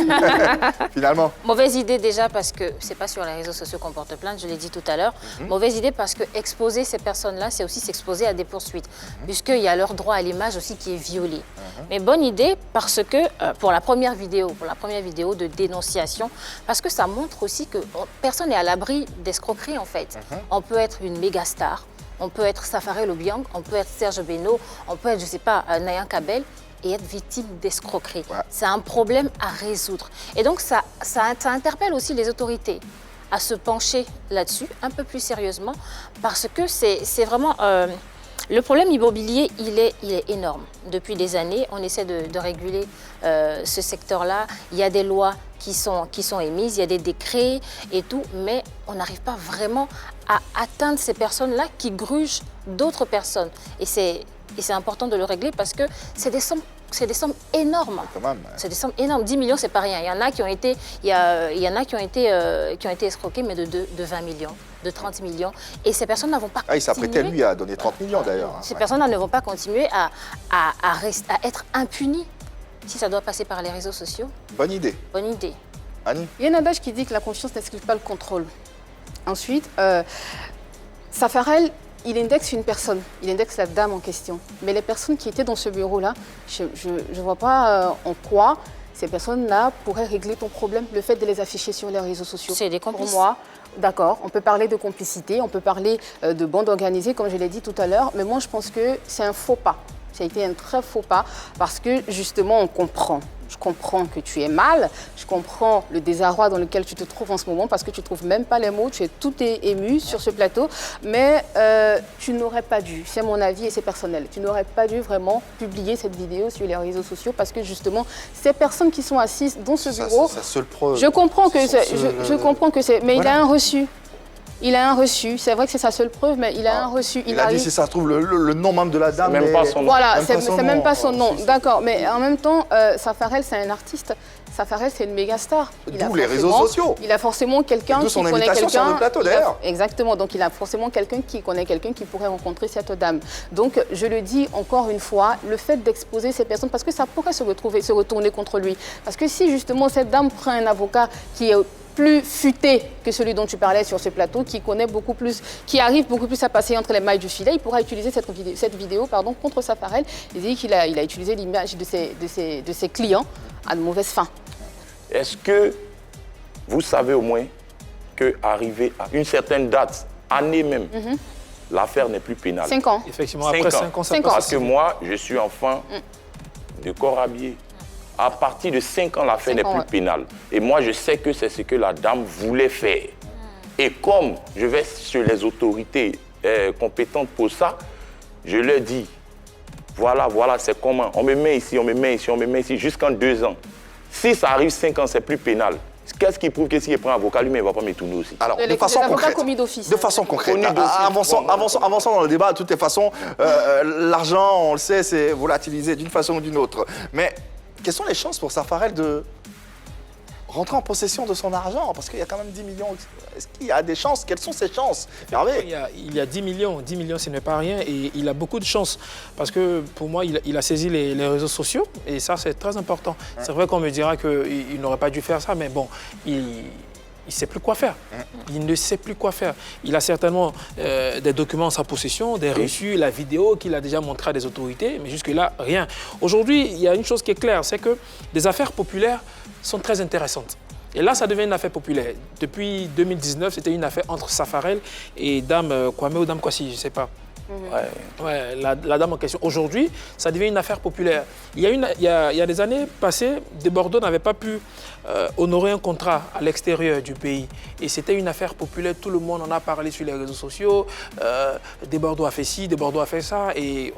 Speaker 1: Finalement.
Speaker 3: Mauvaise idée déjà parce que c'est pas sur les réseaux sociaux qu'on porte plainte, je l'ai dit tout à l'heure. Mauvaise idée parce que exposer ces personnes-là, c'est aussi s'exposer à des poursuites, puisqu'il y a leur droit à l'image aussi qui est violé. Mais bonne idée parce que pour la première vidéo de dénonciation, parce que ça montre aussi que personne n'est à l'abri d'escroquerie en fait. On peut être une méga star, on peut être Safarel Obiang, on peut être Serge Beno, on peut être, je sais pas, Nayan Kabel, et être victime d'escroquerie. C'est un problème à résoudre. Et donc, ça interpelle aussi les autorités à se pencher là-dessus un peu plus sérieusement parce que c'est vraiment... le problème immobilier, il est énorme. Depuis des années, on essaie de réguler ce secteur-là. Il y a des lois qui sont émises, il y a des décrets et tout, mais on n'arrive pas vraiment à atteindre ces personnes-là qui grugent d'autres personnes. Et c'est important de le régler parce que c'est des sommes énormes. C'est des sommes énormes. 10 millions, c'est pas rien. Il y en a qui ont été, qui ont été escroqués, mais de 20 millions, de 30 millions. Et ces personnes n'ont pas continué.
Speaker 1: Il s'apprêtait, lui, à donner 30 millions, d'ailleurs.
Speaker 3: Ces personnes ne vont pas continuer à être impunies si ça doit passer par les réseaux sociaux.
Speaker 1: Bonne idée.
Speaker 3: Bonne idée.
Speaker 1: Annie?
Speaker 2: Il y a un adage qui dit que la confiance n'exclut pas le contrôle. Ensuite, Safarel, il indexe une personne, il indexe la dame en question. Mais les personnes qui étaient dans ce bureau-là, je ne vois pas en quoi ces personnes-là pourraient régler ton problème, le fait de les afficher sur les réseaux sociaux.
Speaker 3: C'est des complices.
Speaker 2: Pour moi, d'accord, on peut parler de complicité, on peut parler de bande organisée, comme je l'ai dit tout à l'heure, mais moi je pense que c'est un faux pas. Ça a été un très faux pas parce que justement on comprend. Je comprends que tu es mal, je comprends le désarroi dans lequel tu te trouves en ce moment parce que tu ne trouves même pas les mots, tu es tout ému sur ce plateau, mais tu n'aurais pas dû, c'est mon avis et c'est personnel, tu n'aurais pas dû vraiment publier cette vidéo sur les réseaux sociaux parce que justement, ces personnes qui sont assises dans ce bureau,
Speaker 1: c'est sa seule preuve.
Speaker 2: Je comprends que c'est, mais voilà. Il a un reçu. Il a un reçu, c'est vrai que c'est sa seule preuve, mais il a un reçu.
Speaker 1: Il a dit, si ça se trouve, le nom même de la dame.
Speaker 6: Même pas son nom.
Speaker 2: Voilà, c'est même pas son nom, d'accord. Mais en même temps, Safarel, c'est un artiste. Safarel, c'est une méga star.
Speaker 1: D'où les réseaux sociaux.
Speaker 2: Il a forcément quelqu'un qui connaît quelqu'un.
Speaker 1: Sur le plateau, d'ailleurs.
Speaker 2: Exactement, donc il a forcément quelqu'un qui connaît quelqu'un qui pourrait rencontrer cette dame. Donc, je le dis encore une fois, le fait d'exposer ces personnes, parce que ça pourrait se retourner contre lui. Parce que si justement cette dame prend un avocat qui est plus futé que celui dont tu parlais sur ce plateau, qui connaît beaucoup plus, qui arrive beaucoup plus à passer entre les mailles du filet, il pourra utiliser cette vidéo contre Safarel. Il dit qu'il a utilisé l'image de ses clients à de mauvaises fins.
Speaker 6: Est-ce que vous savez au moins qu'arrivé à une certaine date, année même, l'affaire n'est plus pénale?
Speaker 2: 5 ans.
Speaker 4: Effectivement, après 5 ans, ça passe.
Speaker 6: Parce que moi, je suis enfant de corps habillé. À partir de 5 ans, l'affaire n'est plus pénale. Et moi, je sais que c'est ce que la dame voulait faire. Et comme je vais sur les autorités compétentes pour ça, je leur dis, voilà, c'est comment. On me met ici, on me met ici, on me met ici, jusqu'en 2 ans. Si ça arrive 5 ans, c'est plus pénal. Qu'est-ce qui prouve que s'il prend un avocat, lui-même, il ne va pas me tourner aussi?
Speaker 1: Alors, de façon concrète. De façon concrète. Avançons dans le débat. De toutes les façons, l'argent, on le sait, c'est volatilisé d'une façon ou d'une autre. Mais quelles sont les chances pour Safarel de rentrer en possession de son argent? Parce qu'il y a quand même 10 millions. Est-ce qu'il y a des chances? Quelles sont ces chances? Hervé?
Speaker 4: Il y a 10 millions. 10 millions, ce n'est pas rien. Et il a beaucoup de chances. Parce que pour moi, il a saisi les réseaux sociaux. Et ça, c'est très important. C'est vrai qu'on me dira qu'il n'aurait pas dû faire ça. Mais bon, il ne sait plus quoi faire. Il ne sait plus quoi faire. Il a certainement des documents en sa possession, des reçus, la vidéo qu'il a déjà montrée à des autorités, mais jusque-là, rien. Aujourd'hui, il y a une chose qui est claire, c'est que des affaires populaires sont très intéressantes. Et là, ça devient une affaire populaire. Depuis 2019, c'était une affaire entre Safarel et Dame Kwame ou Dame Kwasi, je ne sais pas. Ouais, la dame en question. Aujourd'hui, ça devient une affaire populaire. Il y a des années passées, Desbordeaux n'avait pas pu honorer un contrat à l'extérieur du pays. Et c'était une affaire populaire. Tout le monde en a parlé sur les réseaux sociaux. Desbordeaux a fait ci, Desbordeaux a fait ça. Et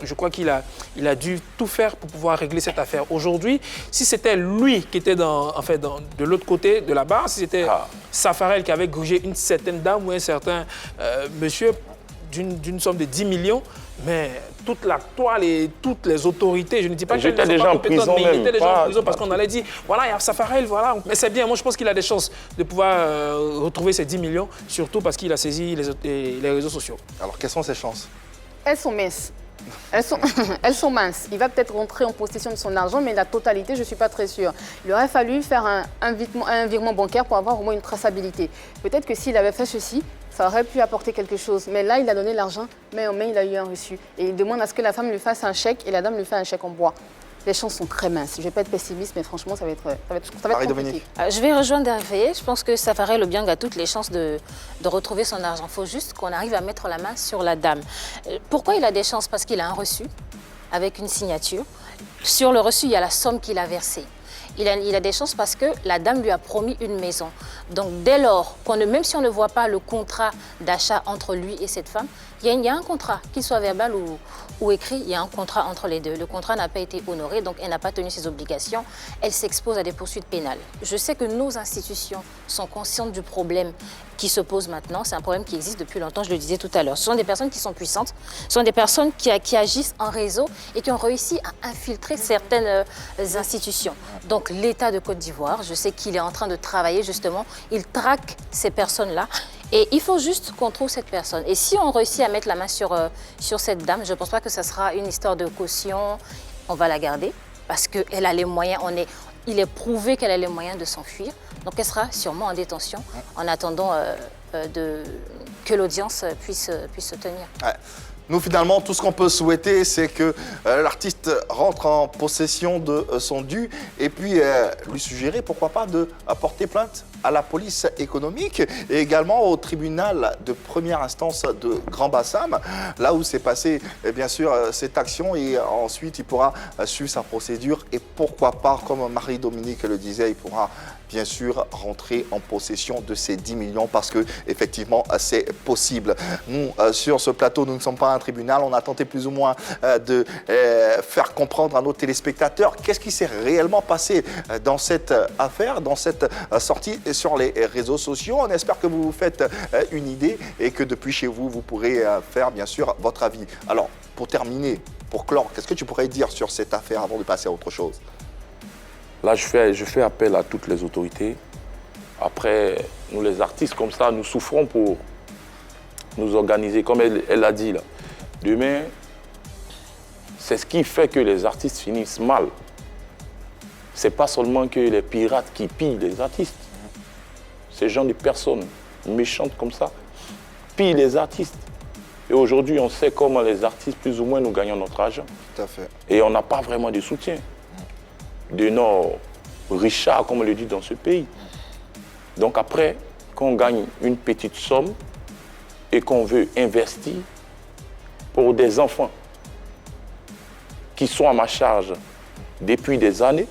Speaker 4: je crois qu'il a dû tout faire pour pouvoir régler cette affaire. Aujourd'hui, si c'était lui qui était de l'autre côté de la barre, si c'était Safarel qui avait grugé une certaine dame ou un certain monsieur, d'une somme de 10 millions, mais toute la toile et toutes les autorités, je ne dis pas qu'ils ne sont pas compétents, mais ils étaient déjà en prison parce qu'on allait dire, voilà, il y a Safarel, voilà. Mais c'est bien, moi je pense qu'il a des chances de pouvoir retrouver ces 10 millions, surtout parce qu'il a saisi les réseaux sociaux.
Speaker 1: Alors, quelles sont ses chances?
Speaker 2: Elles sont minces. Elles sont minces. Il va peut-être rentrer en possession de son argent, mais la totalité, je ne suis pas très sûre. Il aurait fallu faire un virement bancaire pour avoir au moins une traçabilité. Peut-être que s'il avait fait ceci, ça aurait pu apporter quelque chose. Mais là, il a donné l'argent, mais en main, il a eu un reçu. Et il demande à ce que la femme lui fasse un chèque et la dame lui fait un chèque en bois. Les chances sont très minces. Je ne vais pas être pessimiste, mais franchement, ça va être compliqué.
Speaker 3: Je vais rejoindre Hervé. Je pense que Safarel Obiang a toutes les chances de retrouver son argent. Il faut juste qu'on arrive à mettre la main sur la dame. Pourquoi il a des chances? Parce qu'il a un reçu avec une signature. Sur le reçu, il y a la somme qu'il a versée. Il a des chances parce que la dame lui a promis une maison. Donc dès lors, même si on ne voit pas le contrat d'achat entre lui et cette femme, il y a un contrat, qu'il soit verbal ou écrit, il y a un contrat entre les deux. Le contrat n'a pas été honoré, donc elle n'a pas tenu ses obligations. Elle s'expose à des poursuites pénales. Je sais que nos institutions sont conscientes du problème qui se pose maintenant. C'est un problème qui existe depuis longtemps, je le disais tout à l'heure. Ce sont des personnes qui sont puissantes, ce sont des personnes qui agissent en réseau et qui ont réussi à infiltrer certaines institutions. Donc l'État de Côte d'Ivoire, je sais qu'il est en train de travailler justement, il traque ces personnes-là. Et il faut juste qu'on trouve cette personne. Et si on réussit à mettre la main sur cette dame, je ne pense pas que ce sera une histoire de caution. On va la garder parce qu'elle a les moyens. Il est prouvé qu'elle a les moyens de s'enfuir. Donc elle sera sûrement en détention en attendant que l'audience puisse se tenir.
Speaker 1: Ouais. Nous, finalement, tout ce qu'on peut souhaiter, c'est que l'artiste rentre en possession de son dû et puis lui suggérer, pourquoi pas, de porter plainte à la police économique et également au tribunal de première instance de Grand Bassam, là où s'est passée, bien sûr, cette action. Et ensuite, il pourra suivre sa procédure et pourquoi pas, comme Marie-Dominique le disait, il pourra bien sûr rentrer en possession de ces 10 millions parce que effectivement c'est possible. Nous, sur ce plateau, nous ne sommes pas un tribunal. On a tenté plus ou moins de faire comprendre à nos téléspectateurs qu'est-ce qui s'est réellement passé dans cette affaire, dans cette sortie sur les réseaux sociaux. On espère que vous vous faites une idée et que depuis chez vous, vous pourrez faire bien sûr votre avis. Alors, pour terminer, pour clore, qu'est-ce que tu pourrais dire sur cette affaire avant de passer à autre chose?
Speaker 6: Là, je fais appel à toutes les autorités. Après, nous les artistes, comme ça, nous souffrons pour nous organiser, comme elle l'a dit là. Demain, c'est ce qui fait que les artistes finissent mal. C'est pas seulement que les pirates qui pillent les artistes. Ces gens de personnes méchantes comme ça pillent les artistes. Et aujourd'hui, on sait comment les artistes, plus ou moins, nous gagnons notre argent.
Speaker 1: Tout à fait.
Speaker 6: Et on n'a pas vraiment de soutien de nos richards, comme on le dit dans ce pays. Donc après, quand on gagne une petite somme et qu'on veut investir pour des enfants qui sont à ma charge depuis des années.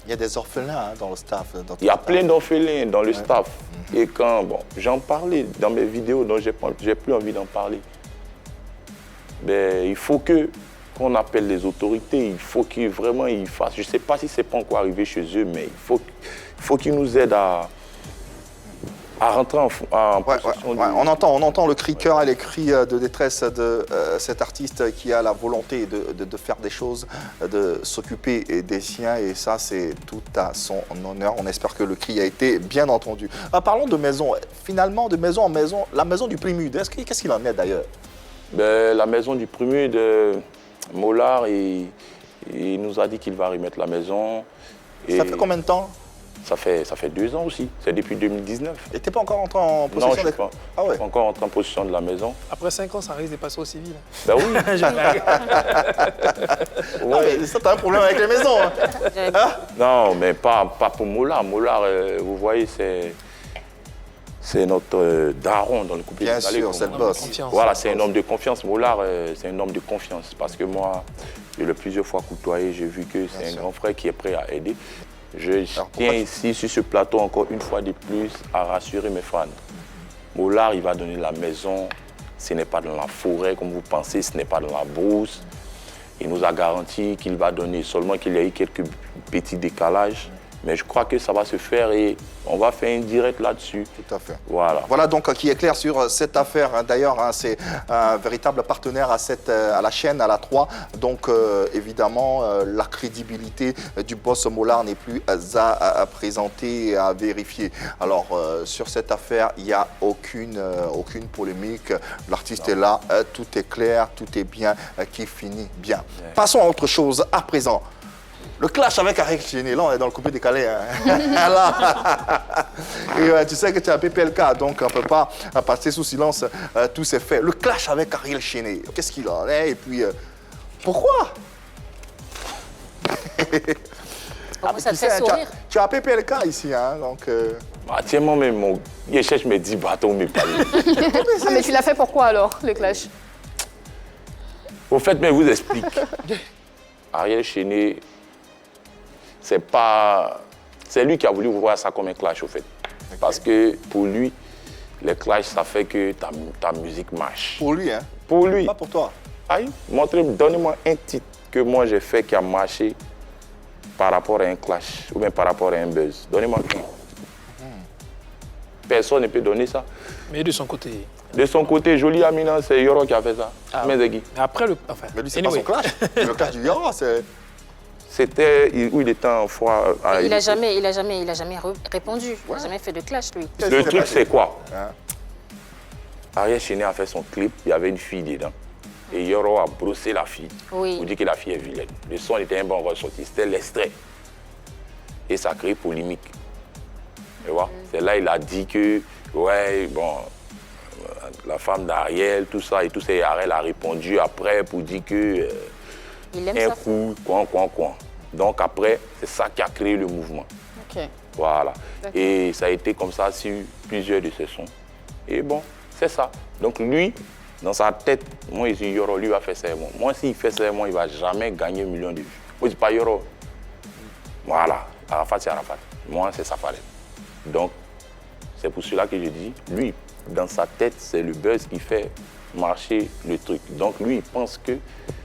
Speaker 1: Il y a des orphelins dans le staff.
Speaker 6: Il y a plein d'orphelins dans le staff. Et quand, bon, j'en parlais dans mes vidéos, donc j'ai plus envie d'en parler. Mais il faut qu'on appelle les autorités, il faut qu'ils vraiment ils fassent. Je ne sais pas si c'est pas encore arrivé chez eux, mais il faut qu'ils nous aident à rentrer en possession.
Speaker 1: On entend le cri-cœur et les cris de détresse de cet artiste qui a la volonté de faire des choses, de s'occuper des siens, et ça, c'est tout à son honneur. On espère que le cri a été bien entendu. Parlons de maison. Finalement, de maison en maison, la maison du Primude, qu'est-ce qu'il en est d'ailleurs?
Speaker 6: La maison du Primude, Mollard, il nous a dit qu'il va remettre la maison.
Speaker 1: Ça fait combien de temps?
Speaker 6: Ça fait 2 ans aussi, c'est depuis 2019.
Speaker 1: Et tu n'es pas encore entré en possession?
Speaker 6: Non, je ne suis pas. Pas encore entré en possession de la maison.
Speaker 4: Après 5 ans, ça risque de passer au civil.
Speaker 6: Ben oui.
Speaker 1: Non, mais ça, tu as un problème avec les maisons. Hein?
Speaker 6: Non, mais pas pour Mollard. Mollard, vous voyez, c'est notre daron dans le couple.
Speaker 1: Bien sûr, c'est le boss.
Speaker 6: Voilà, c'est un homme de confiance. Mollard, c'est un homme de confiance. Parce que moi, je l'ai plusieurs fois côtoyé, j'ai vu que c'est un grand frère qui est prêt à aider. Je tiens ici, sur ce plateau, encore une fois de plus, à rassurer mes fans. Mollard, il va donner la maison. Ce n'est pas dans la forêt, comme vous pensez, ce n'est pas dans la brousse. Il nous a garanti qu'il va donner, seulement qu'il y a eu quelques petits décalages. Mais je crois que ça va se faire et on va faire une direct là-dessus.
Speaker 1: Tout à fait.
Speaker 6: Voilà.
Speaker 1: Voilà donc qui est clair sur cette affaire. D'ailleurs, c'est un véritable partenaire à la chaîne, à la 3. Donc, évidemment, la crédibilité du boss Mollard n'est plus à présenter et à vérifier. Alors, sur cette affaire, il n'y a aucune polémique. L'artiste est là, tout est clair, tout est bien, qui finit bien. Ouais. Passons à autre chose à présent. Le clash avec Ariel Chéné, là on est dans le coupé décalé. Hein. Et tu sais que tu es un PPLK, donc on ne peut pas passer sous silence tous ces faits. Le clash avec Ariel Chéné, qu'est-ce qu'il en est? Et puis, pourquoi?
Speaker 3: Ça te fait sourire.
Speaker 1: Tu as PPLK ici, hein, donc...
Speaker 6: Tiens, moi, même, je cherche mes 10 bâtons, mais pas
Speaker 2: mais tu l'as fait pourquoi alors, le clash?
Speaker 6: Au fait, mais je vous explique. Ariel Chéné, c'est lui qui a voulu voir ça comme un clash, au fait. Okay. Parce que pour lui, les clashs, ça fait que ta musique marche.
Speaker 1: Pour lui, hein?
Speaker 6: Pour lui.
Speaker 1: Pas pour toi.
Speaker 6: Aïe, donnez-moi un titre que moi j'ai fait qui a marché par rapport à un clash ou bien par rapport à un buzz. Donnez-moi un. Personne ne peut donner ça.
Speaker 4: Mais de son côté.
Speaker 6: De son côté, Joli Amina, c'est Yoro qui a fait ça.
Speaker 4: Mais après le. Enfin,
Speaker 1: mais lui, c'est pas son clash. Le clash du Yoro, c'est.
Speaker 6: C'était où il était en foi.
Speaker 3: Il n'a jamais répondu. Il n'a jamais fait de clash, lui.
Speaker 6: Le truc, c'est quoi? Ariel Chéné a fait son clip, il y avait une fille dedans. Et Yoro a brossé la fille.
Speaker 3: Oui.
Speaker 6: Pour dire que la fille est vilaine. Le son était un bon ressenti. C'était l'extrait. Et ça a créé polémique. Tu vois? C'est là qu'il a dit que, ouais, bon, la femme d'Ariel, tout ça et tout ça. Et Ariel a répondu après pour dire que.
Speaker 3: Il aime
Speaker 6: un
Speaker 3: ça.
Speaker 6: coup, quoi. Donc après, c'est ça qui a créé le mouvement.
Speaker 2: Ok.
Speaker 6: Voilà. Et ça a été comme ça sur plusieurs de ses sons. Et bon, c'est ça. Donc lui, dans sa tête, moi, je dis Yoro, lui va faire ça. Moi, s'il fait ça, moi, il ne va jamais gagner 1 million de vues. Moi, je dis pas Yoro. Voilà. Arafat, c'est Arafat. Moi, c'est Safarel. Donc, c'est pour cela que je dis, lui, dans sa tête, c'est le buzz qui fait marcher le truc. Donc, lui, il pense que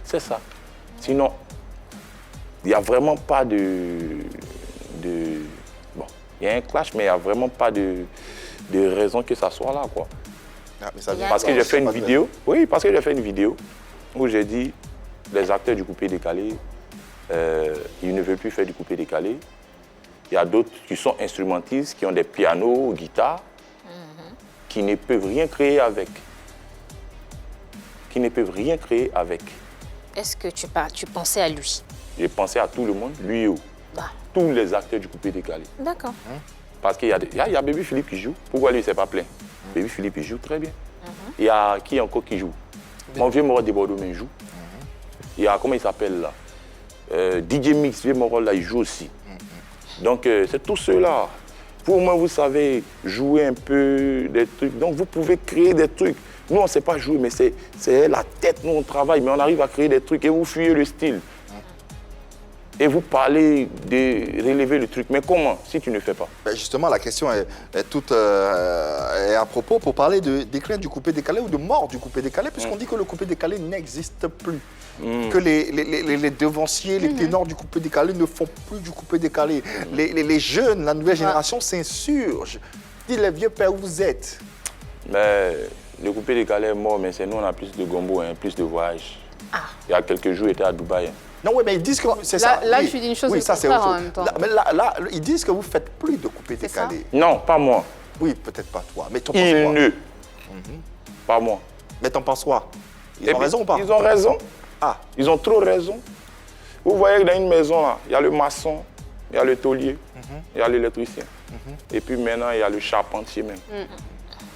Speaker 6: c'est ça. Sinon, il n'y a vraiment pas de... Bon, il y a un clash, mais il n'y a vraiment pas de raison que ça soit là, quoi.
Speaker 1: Ah, mais ça
Speaker 6: parce que j'ai fait une vidéo. Oui, parce que j'ai fait une vidéo où j'ai dit les acteurs du coupé-décalé, ils ne veulent plus faire du coupé-décalé. Il y a d'autres qui sont instrumentistes, qui ont des pianos, guitares, qui ne peuvent rien créer avec.
Speaker 3: Est-ce que tu pensais à lui?
Speaker 6: J'ai pensé à tout le monde, lui et eux. Tous les acteurs du coupé-décalé.
Speaker 3: D'accord.
Speaker 6: Parce qu'il y a Baby Philippe qui joue. Pourquoi lui, il ne s'est pas plaint? Baby Philippe, il joue très bien. Il y a qui encore qui joue? Mon vieux Moro de Bordeaux, il joue. Il y a, comment il s'appelle là? DJ Mix, vieux Moro, là, il joue aussi. Donc, c'est tous ceux-là. Vous, au moins, vous savez jouer un peu des trucs. Donc, vous pouvez créer des trucs. Nous, on ne sait pas jouer, mais c'est la tête. Nous, on travaille, mais on arrive à créer des trucs et vous fuyez le style. Et vous parlez de relever le truc. Mais comment, si tu ne fais pas?
Speaker 1: Ben justement, la question est toute est à propos pour parler de déclin du coupé-décalé ou de mort du coupé-décalé, puisqu'on dit que le coupé-décalé n'existe plus. Que les devanciers, les ténors du coupé-décalé ne font plus du coupé-décalé. Les jeunes, la nouvelle génération s'insurge. Dis les vieux pères où vous êtes.
Speaker 6: Mais le coupé-décalé est mort, mais c'est nous, on a plus de gombo, plus de voyages. Il y a quelques jours, j'étais à Dubaï.
Speaker 1: Non, oui, mais ils disent que c'est ça.
Speaker 2: Là,
Speaker 1: oui.
Speaker 2: tu dis une chose
Speaker 1: oui,
Speaker 2: et
Speaker 1: ça,
Speaker 2: le contraire en même temps.
Speaker 1: Mais là, ils disent que vous ne faites plus de coupé-décalé.
Speaker 6: Non, pas moi.
Speaker 1: Oui, peut-être pas toi, mais t'en penses quoi?
Speaker 6: Ils ne. Pas moi.
Speaker 1: Mais t'en penses quoi? Ils ont raison ou pas?
Speaker 6: Ils ont raison.
Speaker 1: Ah.
Speaker 6: Ils ont trop raison. Vous voyez que dans une maison, là, il y a le maçon, il y a le taulier, il y a l'électricien. Et puis maintenant, il y a le charpentier même.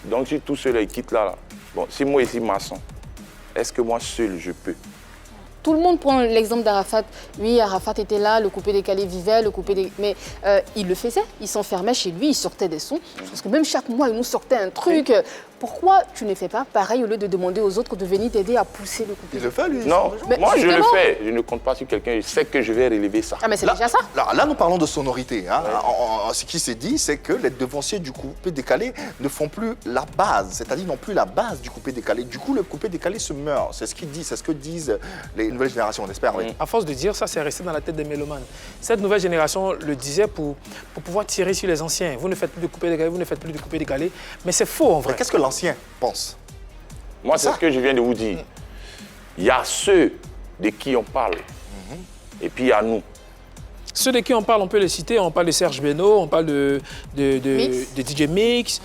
Speaker 6: Donc, si tous ceux-là, ils quittent là, bon, si moi ici, maçon, est-ce que moi seul, je peux?
Speaker 2: Tout le monde prend l'exemple d'Arafat. Oui, Arafat était là, le coupé-décalé vivait, mais il le faisait. Il s'enfermait chez lui, il sortait des sons. Parce que même chaque mois, il nous sortait un truc. Pourquoi tu ne fais pas pareil au lieu de demander aux autres de venir t'aider à pousser le coupé-décalé?
Speaker 1: Il le fait, lui.
Speaker 6: Non, moi je le fais. Je ne compte pas sur quelqu'un. Je sais que je vais relever ça.
Speaker 2: Ah, mais c'est déjà ça.
Speaker 1: Là, nous parlons de sonorité. Hein. Ce qui s'est dit, c'est que les devanciers du coupé-décalé ne font plus la base, c'est-à-dire non plus la base du coupé-décalé. Du coup, le coupé-décalé se meurt. C'est ce qu'ils disent, c'est ce que disent les nouvelles générations, on espère. Oui.
Speaker 4: À force de dire ça, c'est resté dans la tête des mélomanes. Cette nouvelle génération le disait pour pouvoir tirer sur les anciens. Vous ne faites plus de coupé-décalé, vous ne faites plus de coupé-décalé. Mais c'est faux en vrai.
Speaker 1: Mais qu'est-ce que l'ancien pense?
Speaker 6: Moi, c'est ce que je viens de vous dire. Il y a ceux de qui on parle. Et puis il y a nous.
Speaker 4: Ceux de qui on parle, on peut les citer. On parle de Serge Beno, on parle de DJ Mix.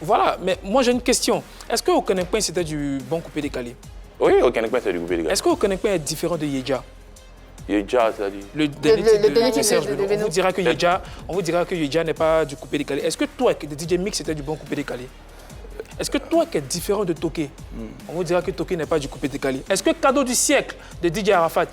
Speaker 4: Voilà. Mais moi, j'ai une question. Est-ce qu'au Canepin, c'était du bon coupé-décalé?
Speaker 6: Oui, au Canepin, c'est du coupé-décalé.
Speaker 4: Est-ce qu'au Canepin est différent de Yeja?
Speaker 6: Yeja, c'est-à-dire?
Speaker 4: Le dernier type de Serge Beno. On vous dira que Yeja n'est pas du coupé-décalé. Est-ce que toi, de DJ Mix, c'était du bon coupé-décalé? est-ce que toi qui es différent de Toké, on vous dira que Toké n'est pas du coupé-décalé. Est-ce que cadeau du siècle de DJ Arafat,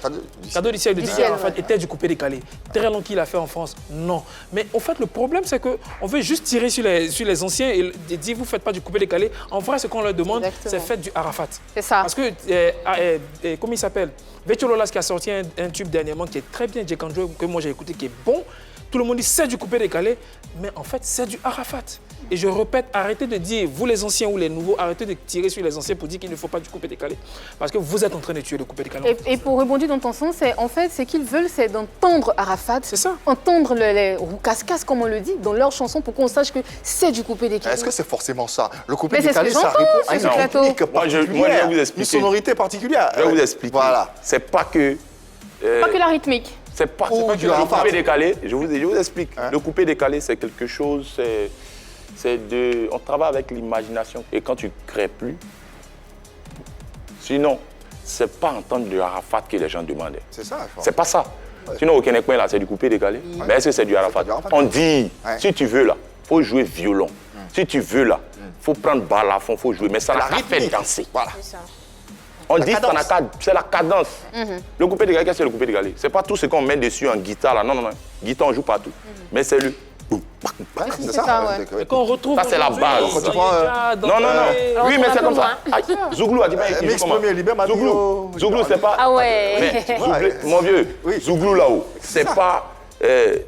Speaker 4: cadeau du siècle de DJ Arafat était du coupé-décalé? Très long qu'il a fait en France? Non. Mais en fait, le problème, c'est qu'on veut juste tirer sur les anciens et dire vous ne faites pas du coupé-décalé. En vrai, ce qu'on leur demande, c'est faites du Arafat.
Speaker 2: C'est ça.
Speaker 4: Parce que, comment il s'appelle? Vecho Lolas qui a sorti un tube dernièrement qui est très bien, Djekanjo, que moi j'ai écouté, qui est bon. Tout le monde dit c'est du coupé-décalé, mais en fait c'est du Arafat. Et je répète, arrêtez de dire, vous les anciens ou les nouveaux, arrêtez de tirer sur les anciens pour dire qu'il ne faut pas du coupé-décalé. Parce que vous êtes en train de tuer le coupé-décalé.
Speaker 2: Et pour rebondir dans ton sens, en fait, ce qu'ils veulent, c'est d'entendre Arafat,
Speaker 4: ça.
Speaker 2: Entendre les roucas-cas, comme on le dit, dans leurs chansons pour qu'on sache que c'est du coupé-décalé.
Speaker 1: Est-ce que c'est forcément ça? Le coupé-décalé,
Speaker 2: ça
Speaker 1: répond à une
Speaker 6: rythmique particulière,
Speaker 1: moi, je vais vous expliquer. Une sonorité particulière.
Speaker 6: Je vais vous expliquer.
Speaker 1: Voilà.
Speaker 6: C'est pas que...
Speaker 2: pas que la rythmique.
Speaker 6: C'est pas que le coupé-décalé. Je vous explique. Hein? Le coupé-décalé, c'est quelque chose, on travaille avec l'imagination. Et quand tu ne crées plus, sinon, c'est pas entendre de Arafat que les gens demandaient.
Speaker 1: C'est ça.
Speaker 6: C'est pas ça. Ouais. Sinon, au Québec, là, c'est du coupé-décalé. Ouais. Mais est-ce que c'est du Arafat? On dit, si tu veux là, il faut jouer violon. Si tu veux là, il faut prendre balafon, il faut jouer. Mais ça n'a pas fait danser. Voilà. C'est ça. On dit que c'est la cadence. Le coupé-décalé, qu'est-ce que c'est le coupé-décalé? C'est pas tout ce qu'on met dessus en guitare là. Non, non, non. Guitare, on joue partout. Mais c'est le...
Speaker 2: C'est ça, ouais.
Speaker 4: Qu'on retrouve.
Speaker 6: Ça, c'est la base. Non, non, non. Oui, mais c'est comme ça. Zouglou a dit, mais il dit comment? Zouglou, c'est pas...
Speaker 3: Ah ouais.
Speaker 6: Mon vieux, Zouglou là-haut, c'est pas...
Speaker 2: C'est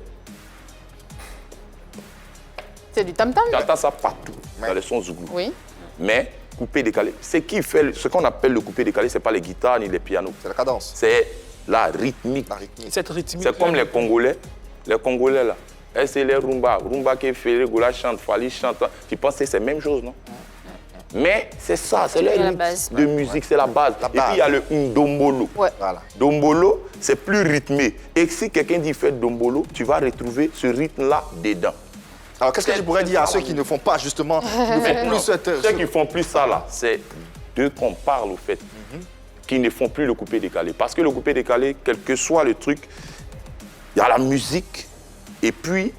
Speaker 2: du tam-tam.
Speaker 6: Tu entends ça partout, dans le son Zouglou.
Speaker 2: Oui.
Speaker 6: Mais... coupé-décalé. Ce qu'on appelle le coupé-décalé, ce n'est pas les guitares ni les pianos.
Speaker 1: C'est la cadence.
Speaker 6: C'est la rythmique.
Speaker 4: Cette rythmique.
Speaker 6: C'est comme les Congolais. Les Congolais, là. C'est les rumba. Rumba qui fait, Gola chante, Fali chante. Tu penses que c'est la même chose, non? Mais c'est ça, c'est le rythme de musique, c'est la base. Et puis il y a le ndombolo. Voilà. Ndombolo, c'est plus rythmé. Et si quelqu'un dit fait ndombolo, tu vas retrouver ce rythme-là dedans.
Speaker 1: Alors, qu'est-ce que je pourrais dire à ceux qui ne font pas, justement,
Speaker 6: ceux qui font plus ça, là, c'est d'eux qu'on parle, au fait, qui ne font plus le coupé-décalé. Parce que le coupé-décalé, quel que soit le truc, il y a la musique et puis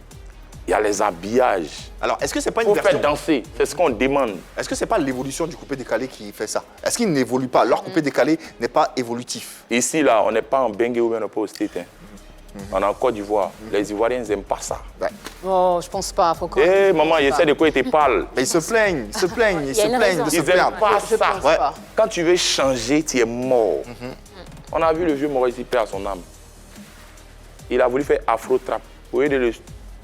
Speaker 6: il y a les habillages.
Speaker 1: Alors, est-ce que c'est pas une version...
Speaker 6: Faut faire danser, c'est ce qu'on demande.
Speaker 1: Est-ce que c'est pas l'évolution du coupé-décalé qui fait ça? Est-ce qu'il n'évolue pas? Leur coupé-décalé n'est pas évolutif.
Speaker 6: Ici, là, on n'est pas en Bengue ou bien pas au State. On est en Côte d'Ivoire. Les Ivoiriens n'aiment pas ça.
Speaker 1: Ouais.
Speaker 2: Oh, je pense pas. Faut
Speaker 6: maman, il essaie de quoi il te parle.
Speaker 1: Mais ils se plaignent, ils se plaignent, ils se plaignent de se
Speaker 6: Ils n'aiment pas ça.
Speaker 1: Ouais.
Speaker 6: Quand tu veux changer, tu es mort. On a vu le vieux Maurice, il perd son âme. Il a voulu faire afro-trap. Au lieu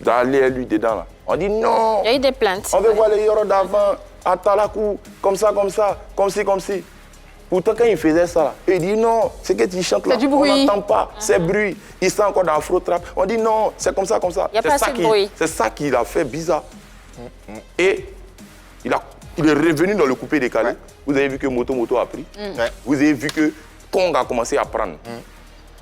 Speaker 6: d'aller lui dedans, là. On dit non.
Speaker 3: Il y a eu des plaintes.
Speaker 6: On veut voir les Yoro d'avant, à Talakou, comme ça, comme ci, comme ci. Pourtant, quand il faisait ça, il dit non, ce que tu chantes là, on n'entend pas, c'est bruit. Il sent encore dans l'afro-trap. On dit non, c'est comme ça, comme ça.
Speaker 3: Il n'y a pas assez de bruit.
Speaker 6: C'est ça qui l'a fait bizarre. Et il est revenu dans le coupé-décalé. Vous avez vu que Moto a pris. Vous avez vu que Kong a commencé à prendre.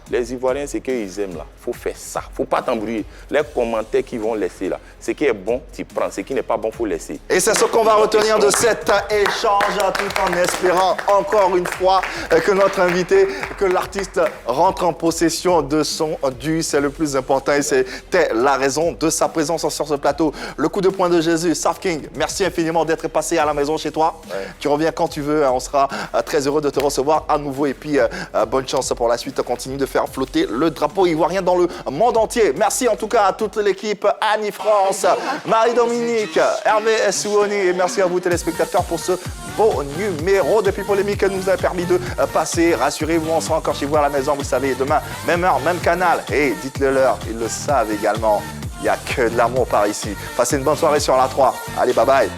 Speaker 6: Les Ivoiriens, c'est qu'ils aiment là. Il faut faire ça. Il ne faut pas t'embrouiller. Les commentaires qu'ils vont laisser là, ce qui est bon, tu prends. Ce qui n'est pas bon, il faut laisser.
Speaker 1: Et c'est ce qu'on va retenir de cet échange, tout en espérant encore une fois que notre invité, que l'artiste rentre en possession de son dû. C'est le plus important et c'était la raison de sa présence sur ce plateau. Le coup de poing de Jésus, Saf King, merci infiniment d'être passé à la maison chez toi. Tu reviens quand tu veux. On sera très heureux de te recevoir à nouveau. Et puis, bonne chance pour la suite. Continue de faire flotter le drapeau ivoirien dans le monde entier. Merci en tout cas à toute l'équipe, Annie France, Marie-Dominique, Hervé Souoni et merci à vous téléspectateurs pour ce beau numéro de People Lemik que nous a permis de passer. Rassurez-vous, on sera encore chez vous à la maison, vous le savez, demain, même heure, même canal. Et dites-le leur, ils le savent également. Il n'y a que de l'amour par ici. Passez une bonne soirée sur la 3. Allez, bye bye.